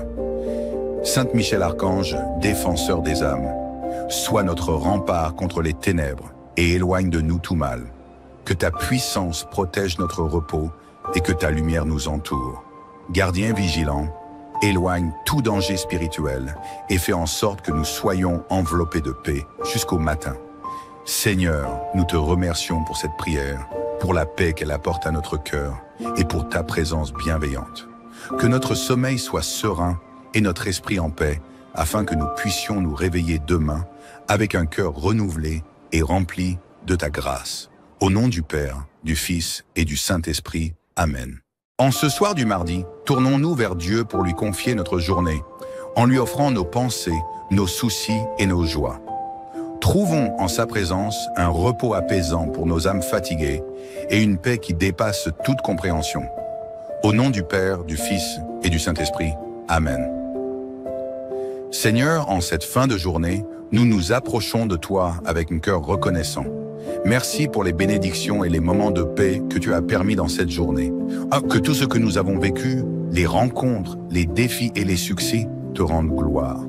Saint Michel Archange, défenseur des âmes, sois notre rempart contre les ténèbres et éloigne de nous tout mal. Que ta puissance protège notre repos et que ta lumière nous entoure. Gardien vigilant, éloigne tout danger spirituel et fais en sorte que nous soyons enveloppés de paix jusqu'au matin. Seigneur, nous te remercions pour cette prière, pour la paix qu'elle apporte à notre cœur et pour ta présence bienveillante. Que notre sommeil soit serein et notre esprit en paix, afin que nous puissions nous réveiller demain avec un cœur renouvelé et rempli de ta grâce. Au nom du Père, du Fils et du Saint-Esprit. Amen. En ce soir du mardi, tournons-nous vers Dieu pour lui confier notre journée, en lui offrant nos pensées, nos soucis et nos joies. Trouvons en sa présence un repos apaisant pour nos âmes fatiguées et une paix qui dépasse toute compréhension. Au nom du Père, du Fils et du Saint-Esprit. Amen. Seigneur, en cette fin de journée, nous nous approchons de toi avec un cœur reconnaissant. Merci pour les bénédictions et les moments de paix que tu as permis dans cette journée. Que tout ce que nous avons vécu, les rencontres, les défis et les succès, te rendent gloire.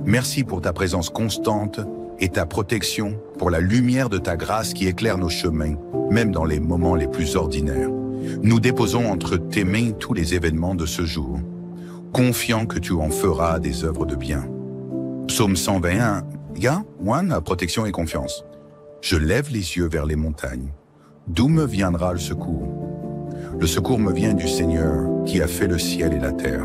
Merci pour ta présence constante et ta protection, pour la lumière de ta grâce qui éclaire nos chemins, même dans les moments les plus ordinaires. Nous déposons entre tes mains tous les événements de ce jour, confiant que tu en feras des œuvres de bien. Psaume 121, 1, protection et confiance. Je lève les yeux vers les montagnes. D'où me viendra le secours? Le secours me vient du Seigneur qui a fait le ciel et la terre.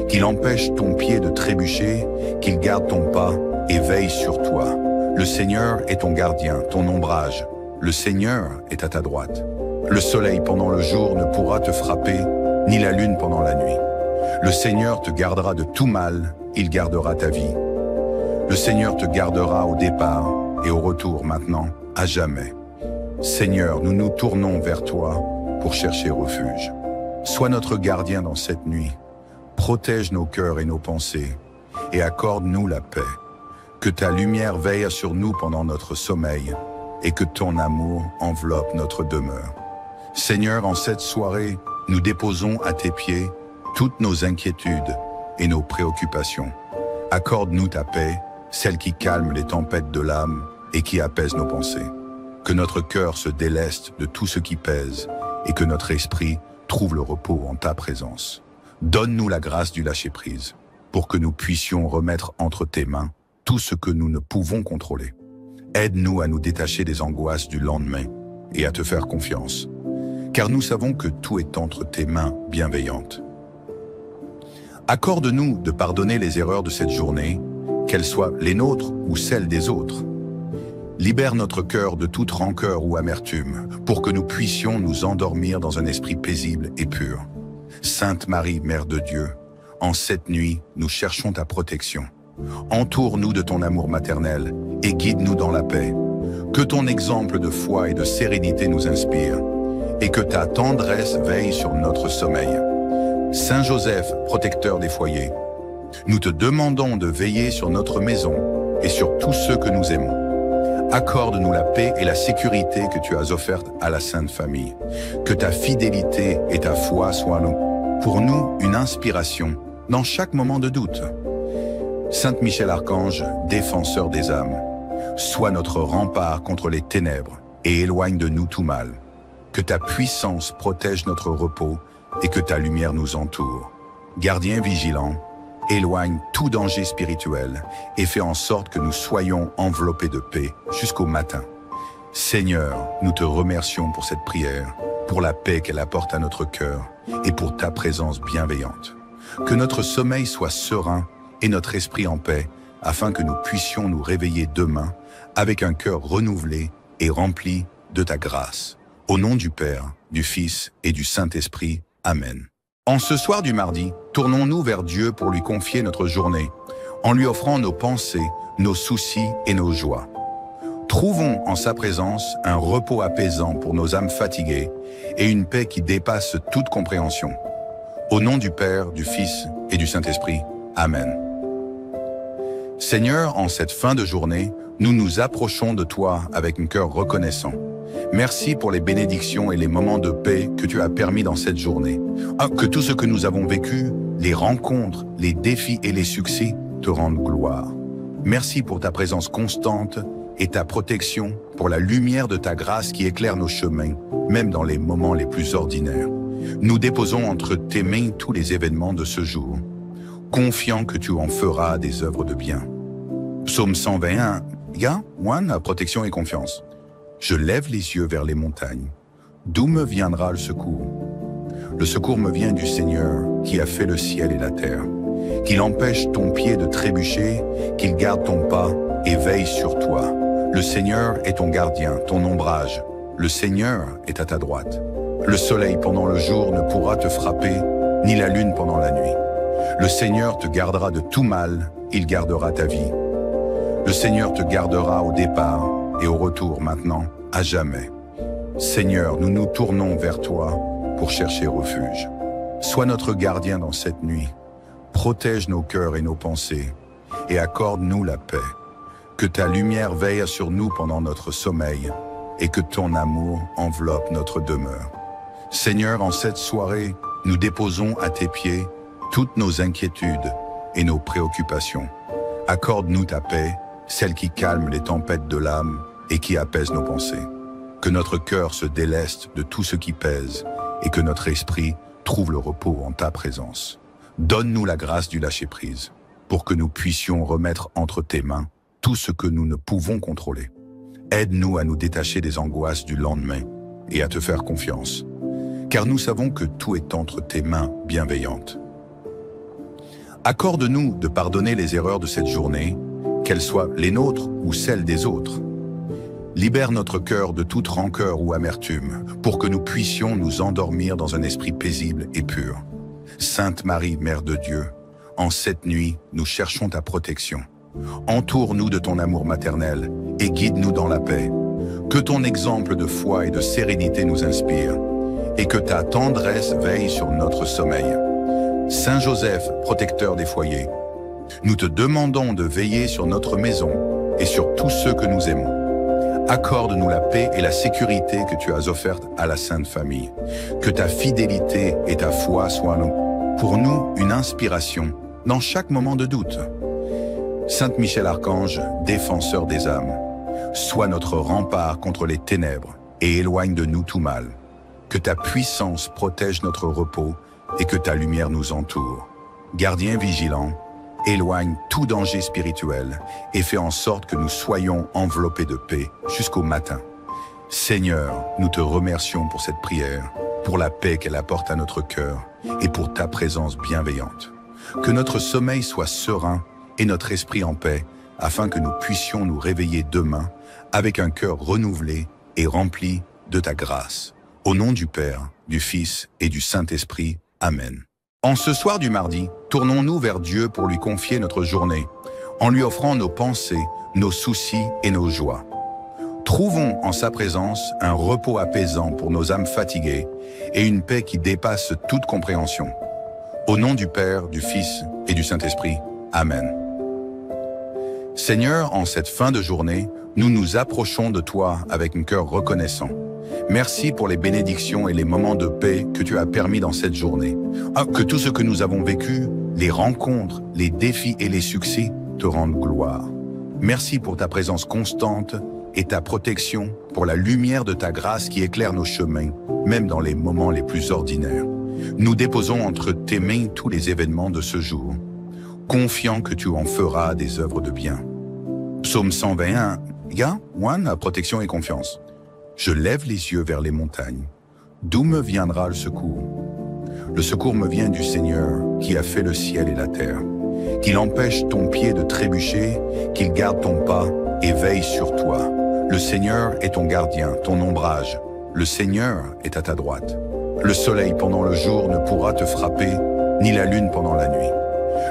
Qu'il empêche ton pied de trébucher, qu'il garde ton pas et veille sur toi. Le Seigneur est ton gardien, ton ombrage. Le Seigneur est à ta droite. Le soleil pendant le jour ne pourra te frapper, ni la lune pendant la nuit. Le Seigneur te gardera de tout mal, il gardera ta vie. Le Seigneur te gardera au départ et au retour maintenant, à jamais. Seigneur, nous nous tournons vers toi pour chercher refuge. Sois notre gardien dans cette nuit. Protège nos cœurs et nos pensées et accorde-nous la paix. Que ta lumière veille sur nous pendant notre sommeil et que ton amour enveloppe notre demeure. Seigneur, en cette soirée, nous déposons à tes pieds toutes nos inquiétudes et nos préoccupations. Accorde-nous ta paix, celle qui calme les tempêtes de l'âme et qui apaise nos pensées. Que notre cœur se déleste de tout ce qui pèse et que notre esprit trouve le repos en ta présence. Donne-nous la grâce du lâcher-prise pour que nous puissions remettre entre tes mains tout ce que nous ne pouvons contrôler. Aide-nous à nous détacher des angoisses du lendemain et à te faire confiance, car nous savons que tout est entre tes mains bienveillantes. Accorde-nous de pardonner les erreurs de cette journée, qu'elles soient les nôtres ou celles des autres. Libère notre cœur de toute rancœur ou amertume, pour que nous puissions nous endormir dans un esprit paisible et pur. Sainte Marie, Mère de Dieu, en cette nuit, nous cherchons ta protection. Entoure-nous de ton amour maternel et guide-nous dans la paix. Que ton exemple de foi et de sérénité nous inspire, et que ta tendresse veille sur notre sommeil. Saint Joseph, protecteur des foyers, nous te demandons de veiller sur notre maison et sur tous ceux que nous aimons. Accorde-nous la paix et la sécurité que tu as offertes à la Sainte Famille. Que ta fidélité et ta foi soient pour nous une inspiration dans chaque moment de doute. Saint Michel Archange, défenseur des âmes, sois notre rempart contre les ténèbres et éloigne de nous tout mal. Que ta puissance protège notre repos et que ta lumière nous entoure. Gardien vigilant, éloigne tout danger spirituel et fais en sorte que nous soyons enveloppés de paix jusqu'au matin. Seigneur, nous te remercions pour cette prière, pour la paix qu'elle apporte à notre cœur et pour ta présence bienveillante. Que notre sommeil soit serein et notre esprit en paix, afin que nous puissions nous réveiller demain avec un cœur renouvelé et rempli de ta grâce. Au nom du Père, du Fils et du Saint-Esprit. Amen. En ce soir du mardi, tournons-nous vers Dieu pour lui confier notre journée, en lui offrant nos pensées, nos soucis et nos joies. Trouvons en sa présence un repos apaisant pour nos âmes fatiguées et une paix qui dépasse toute compréhension. Au nom du Père, du Fils et du Saint-Esprit. Amen. Seigneur, en cette fin de journée, nous nous approchons de toi avec un cœur reconnaissant. Merci pour les bénédictions et les moments de paix que tu as permis dans cette journée. Que tout ce que nous avons vécu, les rencontres, les défis et les succès, te rendent gloire. Merci pour ta présence constante et ta protection, pour la lumière de ta grâce qui éclaire nos chemins, même dans les moments les plus ordinaires. Nous déposons entre tes mains tous les événements de ce jour, confiant que tu en feras des œuvres de bien. Psaume 121, protection et confiance. Je lève les yeux vers les montagnes. D'où me viendra le secours? Le secours me vient du Seigneur qui a fait le ciel et la terre. Qu'il empêche ton pied de trébucher, qu'il garde ton pas et veille sur toi. Le Seigneur est ton gardien, ton ombrage. Le Seigneur est à ta droite. Le soleil pendant le jour ne pourra te frapper, ni la lune pendant la nuit. Le Seigneur te gardera de tout mal, il gardera ta vie. Le Seigneur te gardera au départ et au retour maintenant, à jamais. Seigneur, nous nous tournons vers toi pour chercher refuge. Sois notre gardien dans cette nuit. Protège nos cœurs et nos pensées et accorde-nous la paix. Que ta lumière veille sur nous pendant notre sommeil et que ton amour enveloppe notre demeure. Seigneur, en cette soirée, nous déposons à tes pieds toutes nos inquiétudes et nos préoccupations. Accorde-nous ta paix, celle qui calme les tempêtes de l'âme et qui apaise nos pensées. Que notre cœur se déleste de tout ce qui pèse et que notre esprit trouve le repos en ta présence. Donne-nous la grâce du lâcher-prise pour que nous puissions remettre entre tes mains tout ce que nous ne pouvons contrôler. Aide-nous à nous détacher des angoisses du lendemain et à te faire confiance, car nous savons que tout est entre tes mains bienveillantes. Accorde-nous de pardonner les erreurs de cette journée, qu'elles soient les nôtres ou celles des autres. Libère notre cœur de toute rancœur ou amertume, pour que nous puissions nous endormir dans un esprit paisible et pur. Sainte Marie, Mère de Dieu, en cette nuit, nous cherchons ta protection. Entoure-nous de ton amour maternel et guide-nous dans la paix. Que ton exemple de foi et de sérénité nous inspire, et que ta tendresse veille sur notre sommeil. Saint Joseph, protecteur des foyers, nous te demandons de veiller sur notre maison et sur tous ceux que nous aimons. Accorde-nous la paix et la sécurité que tu as offertes à la Sainte Famille. Que ta fidélité et ta foi soient pour nous une inspiration dans chaque moment de doute. Saint Michel Archange, défenseur des âmes, sois notre rempart contre les ténèbres et éloigne de nous tout mal. Que ta puissance protège notre repos et que ta lumière nous entoure. Gardien vigilant, éloigne tout danger spirituel et fais en sorte que nous soyons enveloppés de paix jusqu'au matin. Seigneur, nous te remercions pour cette prière, pour la paix qu'elle apporte à notre cœur et pour ta présence bienveillante. Que notre sommeil soit serein et notre esprit en paix, afin que nous puissions nous réveiller demain avec un cœur renouvelé et rempli de ta grâce. Au nom du Père, du Fils et du Saint-Esprit. Amen. En ce soir du mardi, tournons-nous vers Dieu pour lui confier notre journée, en lui offrant nos pensées, nos soucis et nos joies. Trouvons en sa présence un repos apaisant pour nos âmes fatiguées et une paix qui dépasse toute compréhension. Au nom du Père, du Fils et du Saint-Esprit. Amen. Seigneur, en cette fin de journée, nous nous approchons de toi avec un cœur reconnaissant. Merci pour les bénédictions et les moments de paix que tu as permis dans cette journée. Que tout ce que nous avons vécu, les rencontres, les défis et les succès te rendent gloire. Merci pour ta présence constante et ta protection, pour la lumière de ta grâce qui éclaire nos chemins, même dans les moments les plus ordinaires. Nous déposons entre tes mains tous les événements de ce jour, confiants que tu en feras des œuvres de bien. Psaume 121, protection et confiance. Je lève les yeux vers les montagnes. D'où me viendra le secours? Le secours me vient du Seigneur qui a fait le ciel et la terre. Qu'il empêche ton pied de trébucher, qu'il garde ton pas et veille sur toi. Le Seigneur est ton gardien, ton ombrage. Le Seigneur est à ta droite. Le soleil pendant le jour ne pourra te frapper, ni la lune pendant la nuit.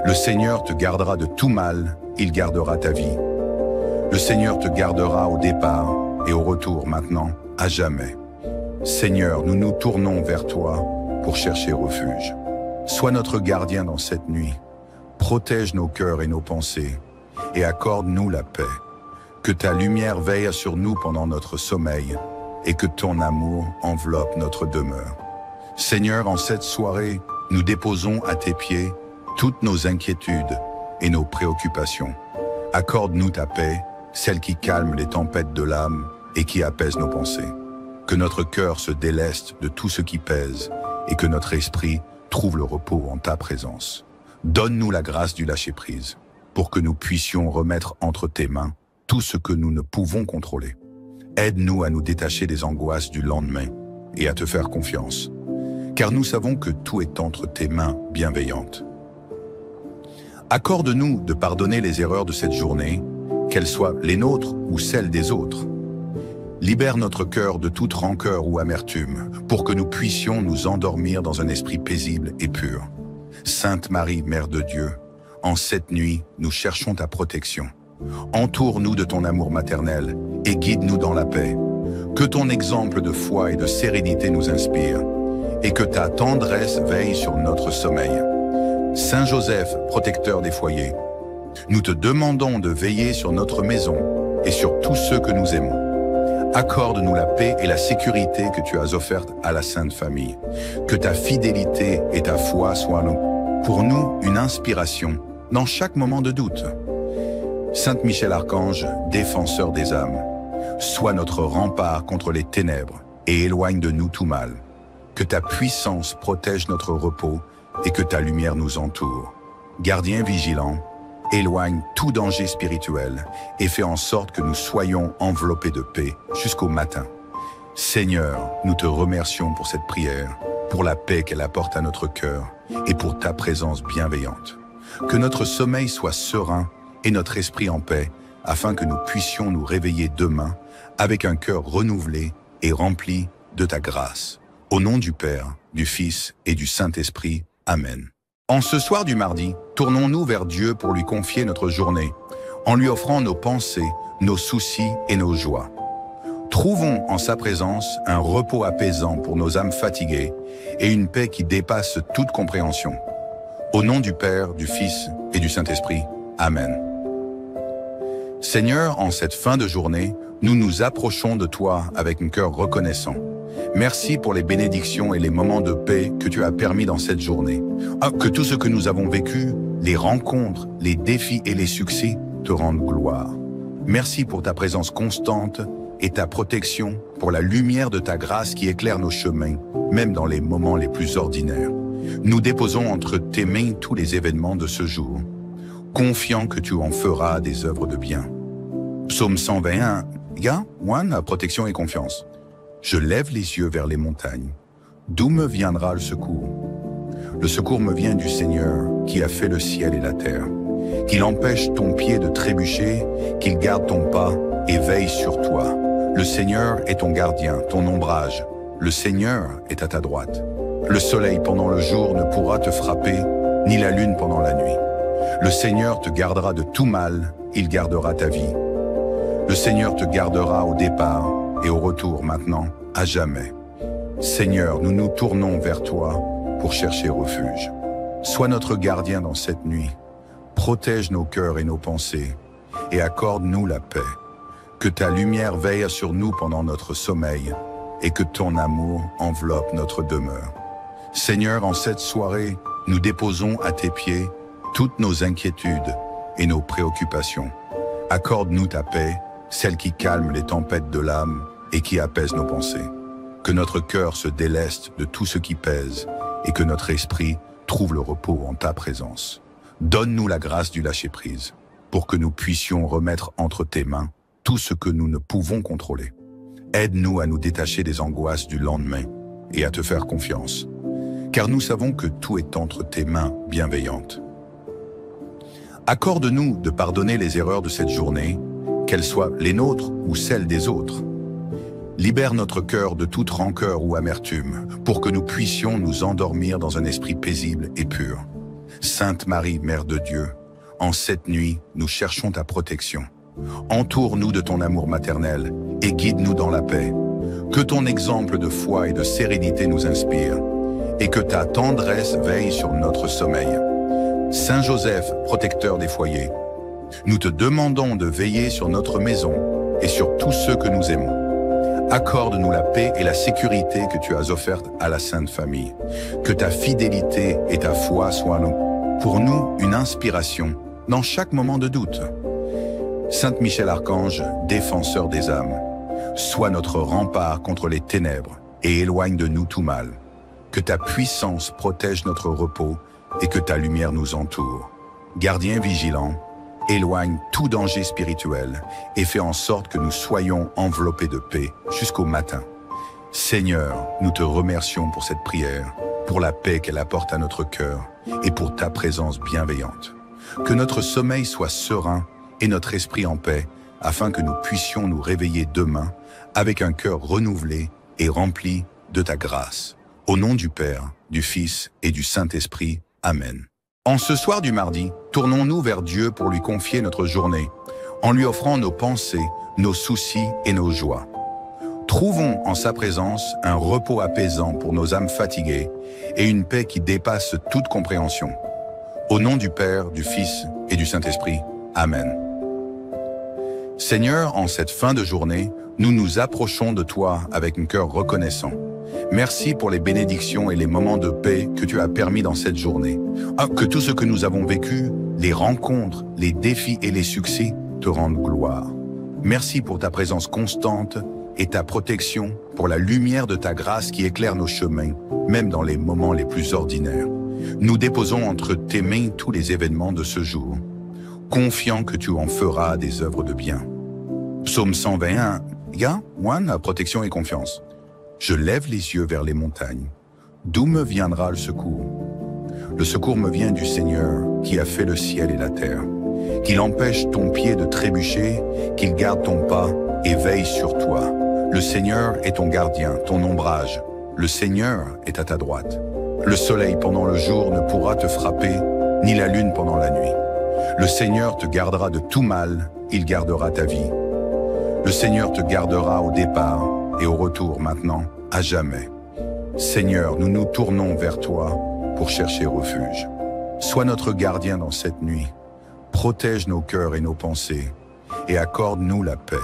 Le Seigneur te gardera de tout mal, il gardera ta vie. Le Seigneur te gardera au départ et au retour maintenant, à jamais. Seigneur, nous nous tournons vers toi pour chercher refuge. Sois notre gardien dans cette nuit. Protège nos cœurs et nos pensées et accorde-nous la paix. Que ta lumière veille sur nous pendant notre sommeil et que ton amour enveloppe notre demeure. Seigneur, en cette soirée, nous déposons à tes pieds toutes nos inquiétudes et nos préoccupations. Accorde-nous ta paix, celle qui calme les tempêtes de l'âme et qui apaise nos pensées. Que notre cœur se déleste de tout ce qui pèse et que notre esprit trouve le repos en ta présence. Donne-nous la grâce du lâcher-prise pour que nous puissions remettre entre tes mains tout ce que nous ne pouvons contrôler. Aide-nous à nous détacher des angoisses du lendemain et à te faire confiance, car nous savons que tout est entre tes mains bienveillantes. Accorde-nous de pardonner les erreurs de cette journée, qu'elles soient les nôtres ou celles des autres. Libère notre cœur de toute rancœur ou amertume, pour que nous puissions nous endormir dans un esprit paisible et pur. Sainte Marie, Mère de Dieu, en cette nuit, nous cherchons ta protection. Entoure-nous de ton amour maternel et guide-nous dans la paix. Que ton exemple de foi et de sérénité nous inspire, et que ta tendresse veille sur notre sommeil. Saint Joseph, protecteur des foyers, nous te demandons de veiller sur notre maison et sur tous ceux que nous aimons. Accorde-nous la paix et la sécurité que tu as offertes à la Sainte Famille. Que ta fidélité et ta foi soient pour nous une inspiration dans chaque moment de doute. Saint Michel Archange, défenseur des âmes, sois notre rempart contre les ténèbres et éloigne de nous tout mal. Que ta puissance protège notre repos et que ta lumière nous entoure. Gardien vigilant, éloigne tout danger spirituel et fais en sorte que nous soyons enveloppés de paix jusqu'au matin. Seigneur, nous te remercions pour cette prière, pour la paix qu'elle apporte à notre cœur et pour ta présence bienveillante. Que notre sommeil soit serein et notre esprit en paix, afin que nous puissions nous réveiller demain avec un cœur renouvelé et rempli de ta grâce. Au nom du Père, du Fils et du Saint-Esprit. Amen. En ce soir du mardi, tournons-nous vers Dieu pour lui confier notre journée, en lui offrant nos pensées, nos soucis et nos joies. Trouvons en sa présence un repos apaisant pour nos âmes fatiguées et une paix qui dépasse toute compréhension. Au nom du Père, du Fils et du Saint-Esprit. Amen. Seigneur, en cette fin de journée, nous nous approchons de toi avec un cœur reconnaissant. Merci pour les bénédictions et les moments de paix que tu as permis dans cette journée. Que tout ce que nous avons vécu, les rencontres, les défis et les succès te rendent gloire. Merci pour ta présence constante et ta protection, pour la lumière de ta grâce qui éclaire nos chemins, même dans les moments les plus ordinaires. Nous déposons entre tes mains tous les événements de ce jour, confiants que tu en feras des œuvres de bien. Psaume 121, protection et confiance. Je lève les yeux vers les montagnes. D'où me viendra le secours? Le secours me vient du Seigneur qui a fait le ciel et la terre. Qu'il empêche ton pied de trébucher, qu'il garde ton pas et veille sur toi. Le Seigneur est ton gardien, ton ombrage. Le Seigneur est à ta droite. Le soleil pendant le jour ne pourra te frapper, ni la lune pendant la nuit. Le Seigneur te gardera de tout mal, il gardera ta vie. Le Seigneur te gardera au départ et au retour maintenant, à jamais. Seigneur, nous nous tournons vers toi pour chercher refuge. Sois notre gardien dans cette nuit. Protège nos cœurs et nos pensées et accorde-nous la paix. Que ta lumière veille sur nous pendant notre sommeil et que ton amour enveloppe notre demeure. Seigneur, en cette soirée, nous déposons à tes pieds toutes nos inquiétudes et nos préoccupations. Accorde-nous ta paix, celle qui calme les tempêtes de l'âme et qui apaise nos pensées. Que notre cœur se déleste de tout ce qui pèse et que notre esprit trouve le repos en ta présence. Donne-nous la grâce du lâcher-prise pour que nous puissions remettre entre tes mains tout ce que nous ne pouvons contrôler. Aide-nous à nous détacher des angoisses du lendemain et à te faire confiance, car nous savons que tout est entre tes mains bienveillantes. Accorde-nous de pardonner les erreurs de cette journée, qu'elles soient les nôtres ou celles des autres. Libère notre cœur de toute rancœur ou amertume, pour que nous puissions nous endormir dans un esprit paisible et pur. Sainte Marie, Mère de Dieu, en cette nuit, nous cherchons ta protection. Entoure-nous de ton amour maternel et guide-nous dans la paix. Que ton exemple de foi et de sérénité nous inspire, et que ta tendresse veille sur notre sommeil. Saint Joseph, protecteur des foyers, nous te demandons de veiller sur notre maison et sur tous ceux que nous aimons. Accorde-nous la paix et la sécurité que tu as offertes à la Sainte Famille. Que ta fidélité et ta foi soient pour nous une inspiration dans chaque moment de doute. Saint Michel Archange, défenseur des âmes, sois notre rempart contre les ténèbres et éloigne de nous tout mal. Que ta puissance protège notre repos et que ta lumière nous entoure. Gardien vigilant, éloigne tout danger spirituel et fais en sorte que nous soyons enveloppés de paix jusqu'au matin. Seigneur, nous te remercions pour cette prière, pour la paix qu'elle apporte à notre cœur et pour ta présence bienveillante. Que notre sommeil soit serein et notre esprit en paix, afin que nous puissions nous réveiller demain avec un cœur renouvelé et rempli de ta grâce. Au nom du Père, du Fils et du Saint-Esprit. Amen. En ce soir du mardi, tournons-nous vers Dieu pour lui confier notre journée, en lui offrant nos pensées, nos soucis et nos joies. Trouvons en sa présence un repos apaisant pour nos âmes fatiguées et une paix qui dépasse toute compréhension. Au nom du Père, du Fils et du Saint-Esprit. Amen. Seigneur, en cette fin de journée, nous nous approchons de toi avec un cœur reconnaissant. Merci pour les bénédictions et les moments de paix que tu as permis dans cette journée. Que tout ce que nous avons vécu, les rencontres, les défis et les succès, te rendent gloire. Merci pour ta présence constante et ta protection, pour la lumière de ta grâce qui éclaire nos chemins, même dans les moments les plus ordinaires. Nous déposons entre tes mains tous les événements de ce jour, confiant que tu en feras des œuvres de bien. Psaume 121, protection et confiance. Je lève les yeux vers les montagnes. D'où me viendra le secours? Le secours me vient du Seigneur qui a fait le ciel et la terre. Qu'il empêche ton pied de trébucher, qu'il garde ton pas et veille sur toi. Le Seigneur est ton gardien, ton ombrage. Le Seigneur est à ta droite. Le soleil pendant le jour ne pourra te frapper, ni la lune pendant la nuit. Le Seigneur te gardera de tout mal, il gardera ta vie. Le Seigneur te gardera au départ et au retour maintenant, à jamais. Seigneur, nous nous tournons vers toi pour chercher refuge. Sois notre gardien dans cette nuit. Protège nos cœurs et nos pensées et accorde-nous la paix.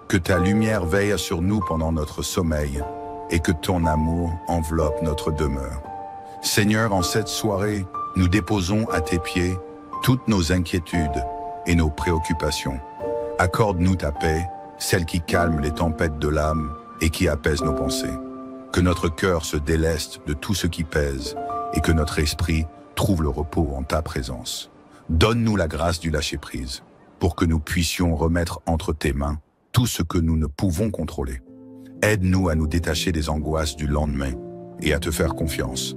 Que ta lumière veille sur nous pendant notre sommeil et que ton amour enveloppe notre demeure. Seigneur, en cette soirée, nous déposons à tes pieds toutes nos inquiétudes et nos préoccupations. Accorde-nous ta paix, celle qui calme les tempêtes de l'âme et qui apaise nos pensées. Que notre cœur se déleste de tout ce qui pèse et que notre esprit trouve le repos en ta présence. Donne-nous la grâce du lâcher-prise pour que nous puissions remettre entre tes mains tout ce que nous ne pouvons contrôler. Aide-nous à nous détacher des angoisses du lendemain et à te faire confiance,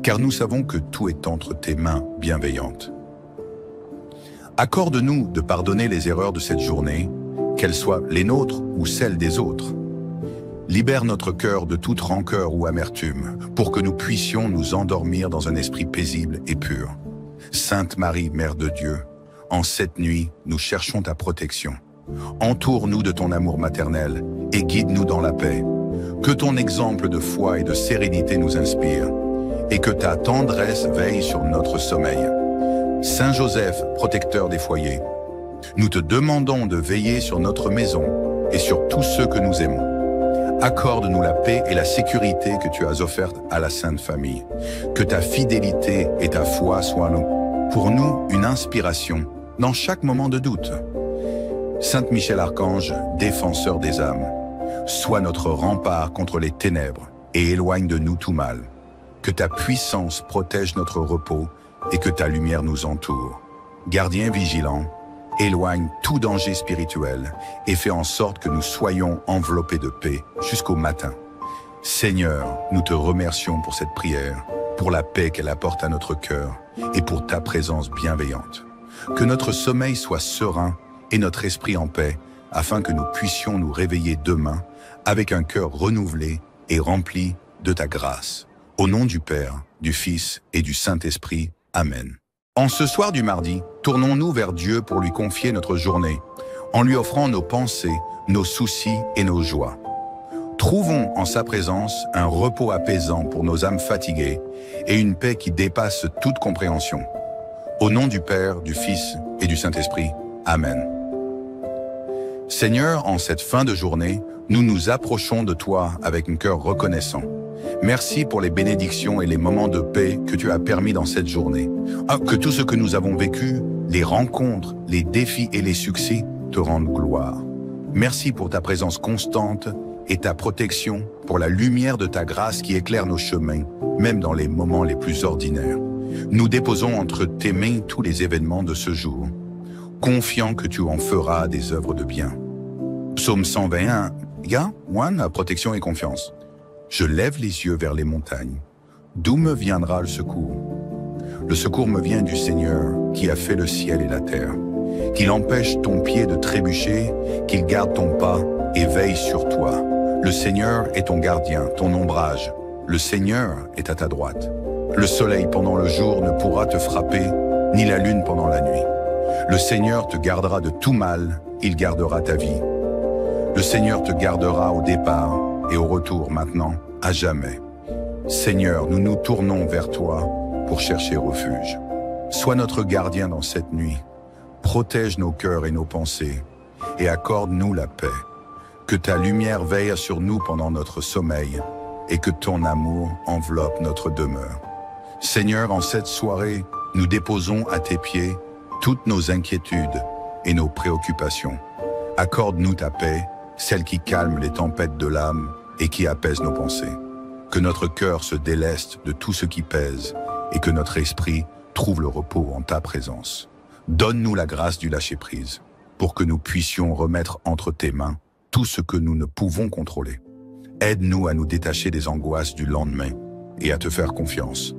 car nous savons que tout est entre tes mains bienveillantes. Accorde-nous de pardonner les erreurs de cette journée, qu'elles soient les nôtres ou celles des autres. Libère notre cœur de toute rancœur ou amertume, pour que nous puissions nous endormir dans un esprit paisible et pur. Sainte Marie, Mère de Dieu, en cette nuit, nous cherchons ta protection. Entoure-nous de ton amour maternel et guide-nous dans la paix. Que ton exemple de foi et de sérénité nous inspire, et que ta tendresse veille sur notre sommeil. Saint Joseph, protecteur des foyers, nous te demandons de veiller sur notre maison et sur tous ceux que nous aimons. Accorde-nous la paix et la sécurité que tu as offertes à la Sainte Famille. Que ta fidélité et ta foi soient pour nous une inspiration dans chaque moment de doute. Saint Michel Archange, défenseur des âmes, sois notre rempart contre les ténèbres et éloigne de nous tout mal. Que ta puissance protège notre repos et que ta lumière nous entoure. Gardien vigilant, éloigne tout danger spirituel et fais en sorte que nous soyons enveloppés de paix jusqu'au matin. Seigneur, nous te remercions pour cette prière, pour la paix qu'elle apporte à notre cœur et pour ta présence bienveillante. Que notre sommeil soit serein et notre esprit en paix, afin que nous puissions nous réveiller demain avec un cœur renouvelé et rempli de ta grâce. Au nom du Père, du Fils et du Saint-Esprit. Amen. En ce soir du mardi, tournons-nous vers Dieu pour lui confier notre journée, en lui offrant nos pensées, nos soucis et nos joies. Trouvons en sa présence un repos apaisant pour nos âmes fatiguées et une paix qui dépasse toute compréhension. Au nom du Père, du Fils et du Saint-Esprit. Amen. Seigneur, en cette fin de journée, nous nous approchons de toi avec un cœur reconnaissant. Merci pour les bénédictions et les moments de paix que tu as permis dans cette journée. Que tout ce que nous avons vécu, les rencontres, les défis et les succès te rendent gloire. Merci pour ta présence constante et ta protection, pour la lumière de ta grâce qui éclaire nos chemins, même dans les moments les plus ordinaires. Nous déposons entre tes mains tous les événements de ce jour, confiant que tu en feras des œuvres de bien. Psaume 121, protection et confiance. Je lève les yeux vers les montagnes. D'où me viendra le secours? Le secours me vient du Seigneur qui a fait le ciel et la terre. Qu'il empêche ton pied de trébucher, qu'il garde ton pas et veille sur toi. Le Seigneur est ton gardien, ton ombrage. Le Seigneur est à ta droite. Le soleil pendant le jour ne pourra te frapper, ni la lune pendant la nuit. Le Seigneur te gardera de tout mal, il gardera ta vie. Le Seigneur te gardera au départ et au retour maintenant, à jamais. Seigneur, nous nous tournons vers toi pour chercher refuge. Sois notre gardien dans cette nuit. Protège nos cœurs et nos pensées et accorde-nous la paix. Que ta lumière veille sur nous pendant notre sommeil et que ton amour enveloppe notre demeure. Seigneur, en cette soirée, nous déposons à tes pieds toutes nos inquiétudes et nos préoccupations. Accorde-nous ta paix, celle qui calme les tempêtes de l'âme et qui apaise nos pensées. Que notre cœur se déleste de tout ce qui pèse et que notre esprit trouve le repos en ta présence. Donne-nous la grâce du lâcher-prise pour que nous puissions remettre entre tes mains tout ce que nous ne pouvons contrôler. Aide-nous à nous détacher des angoisses du lendemain et à te faire confiance,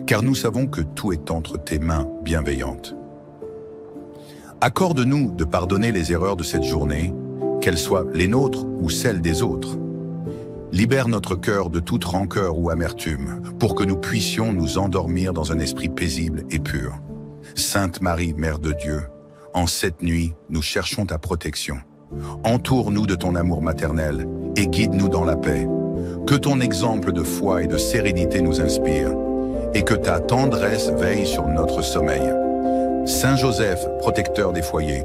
car nous savons que tout est entre tes mains bienveillantes. Accorde-nous de pardonner les erreurs de cette journée, qu'elles soient les nôtres ou celles des autres. Libère notre cœur de toute rancœur ou amertume, pour que nous puissions nous endormir dans un esprit paisible et pur. Sainte Marie, Mère de Dieu, en cette nuit, nous cherchons ta protection. Entoure-nous de ton amour maternel et guide-nous dans la paix. Que ton exemple de foi et de sérénité nous inspire, et que ta tendresse veille sur notre sommeil. Saint Joseph, protecteur des foyers,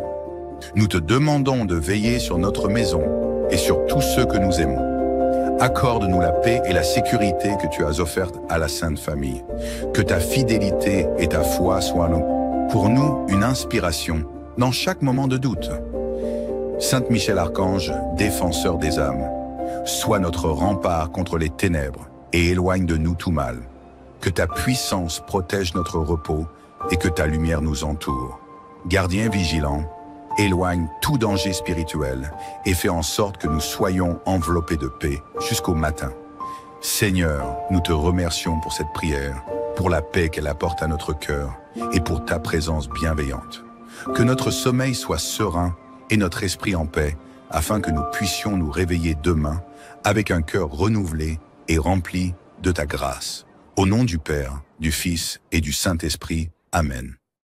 nous te demandons de veiller sur notre maison et sur tous ceux que nous aimons. Accorde-nous la paix et la sécurité que tu as offertes à la Sainte Famille. Que ta fidélité et ta foi soient pour nous une inspiration dans chaque moment de doute. Saint Michel Archange, défenseur des âmes, sois notre rempart contre les ténèbres et éloigne de nous tout mal. Que ta puissance protège notre repos et que ta lumière nous entoure. Gardien vigilant, éloigne tout danger spirituel et fais en sorte que nous soyons enveloppés de paix jusqu'au matin. Seigneur, nous te remercions pour cette prière, pour la paix qu'elle apporte à notre cœur et pour ta présence bienveillante. Que notre sommeil soit serein et notre esprit en paix, afin que nous puissions nous réveiller demain avec un cœur renouvelé et rempli de ta grâce. Au nom du Père, du Fils et du Saint-Esprit. Amen.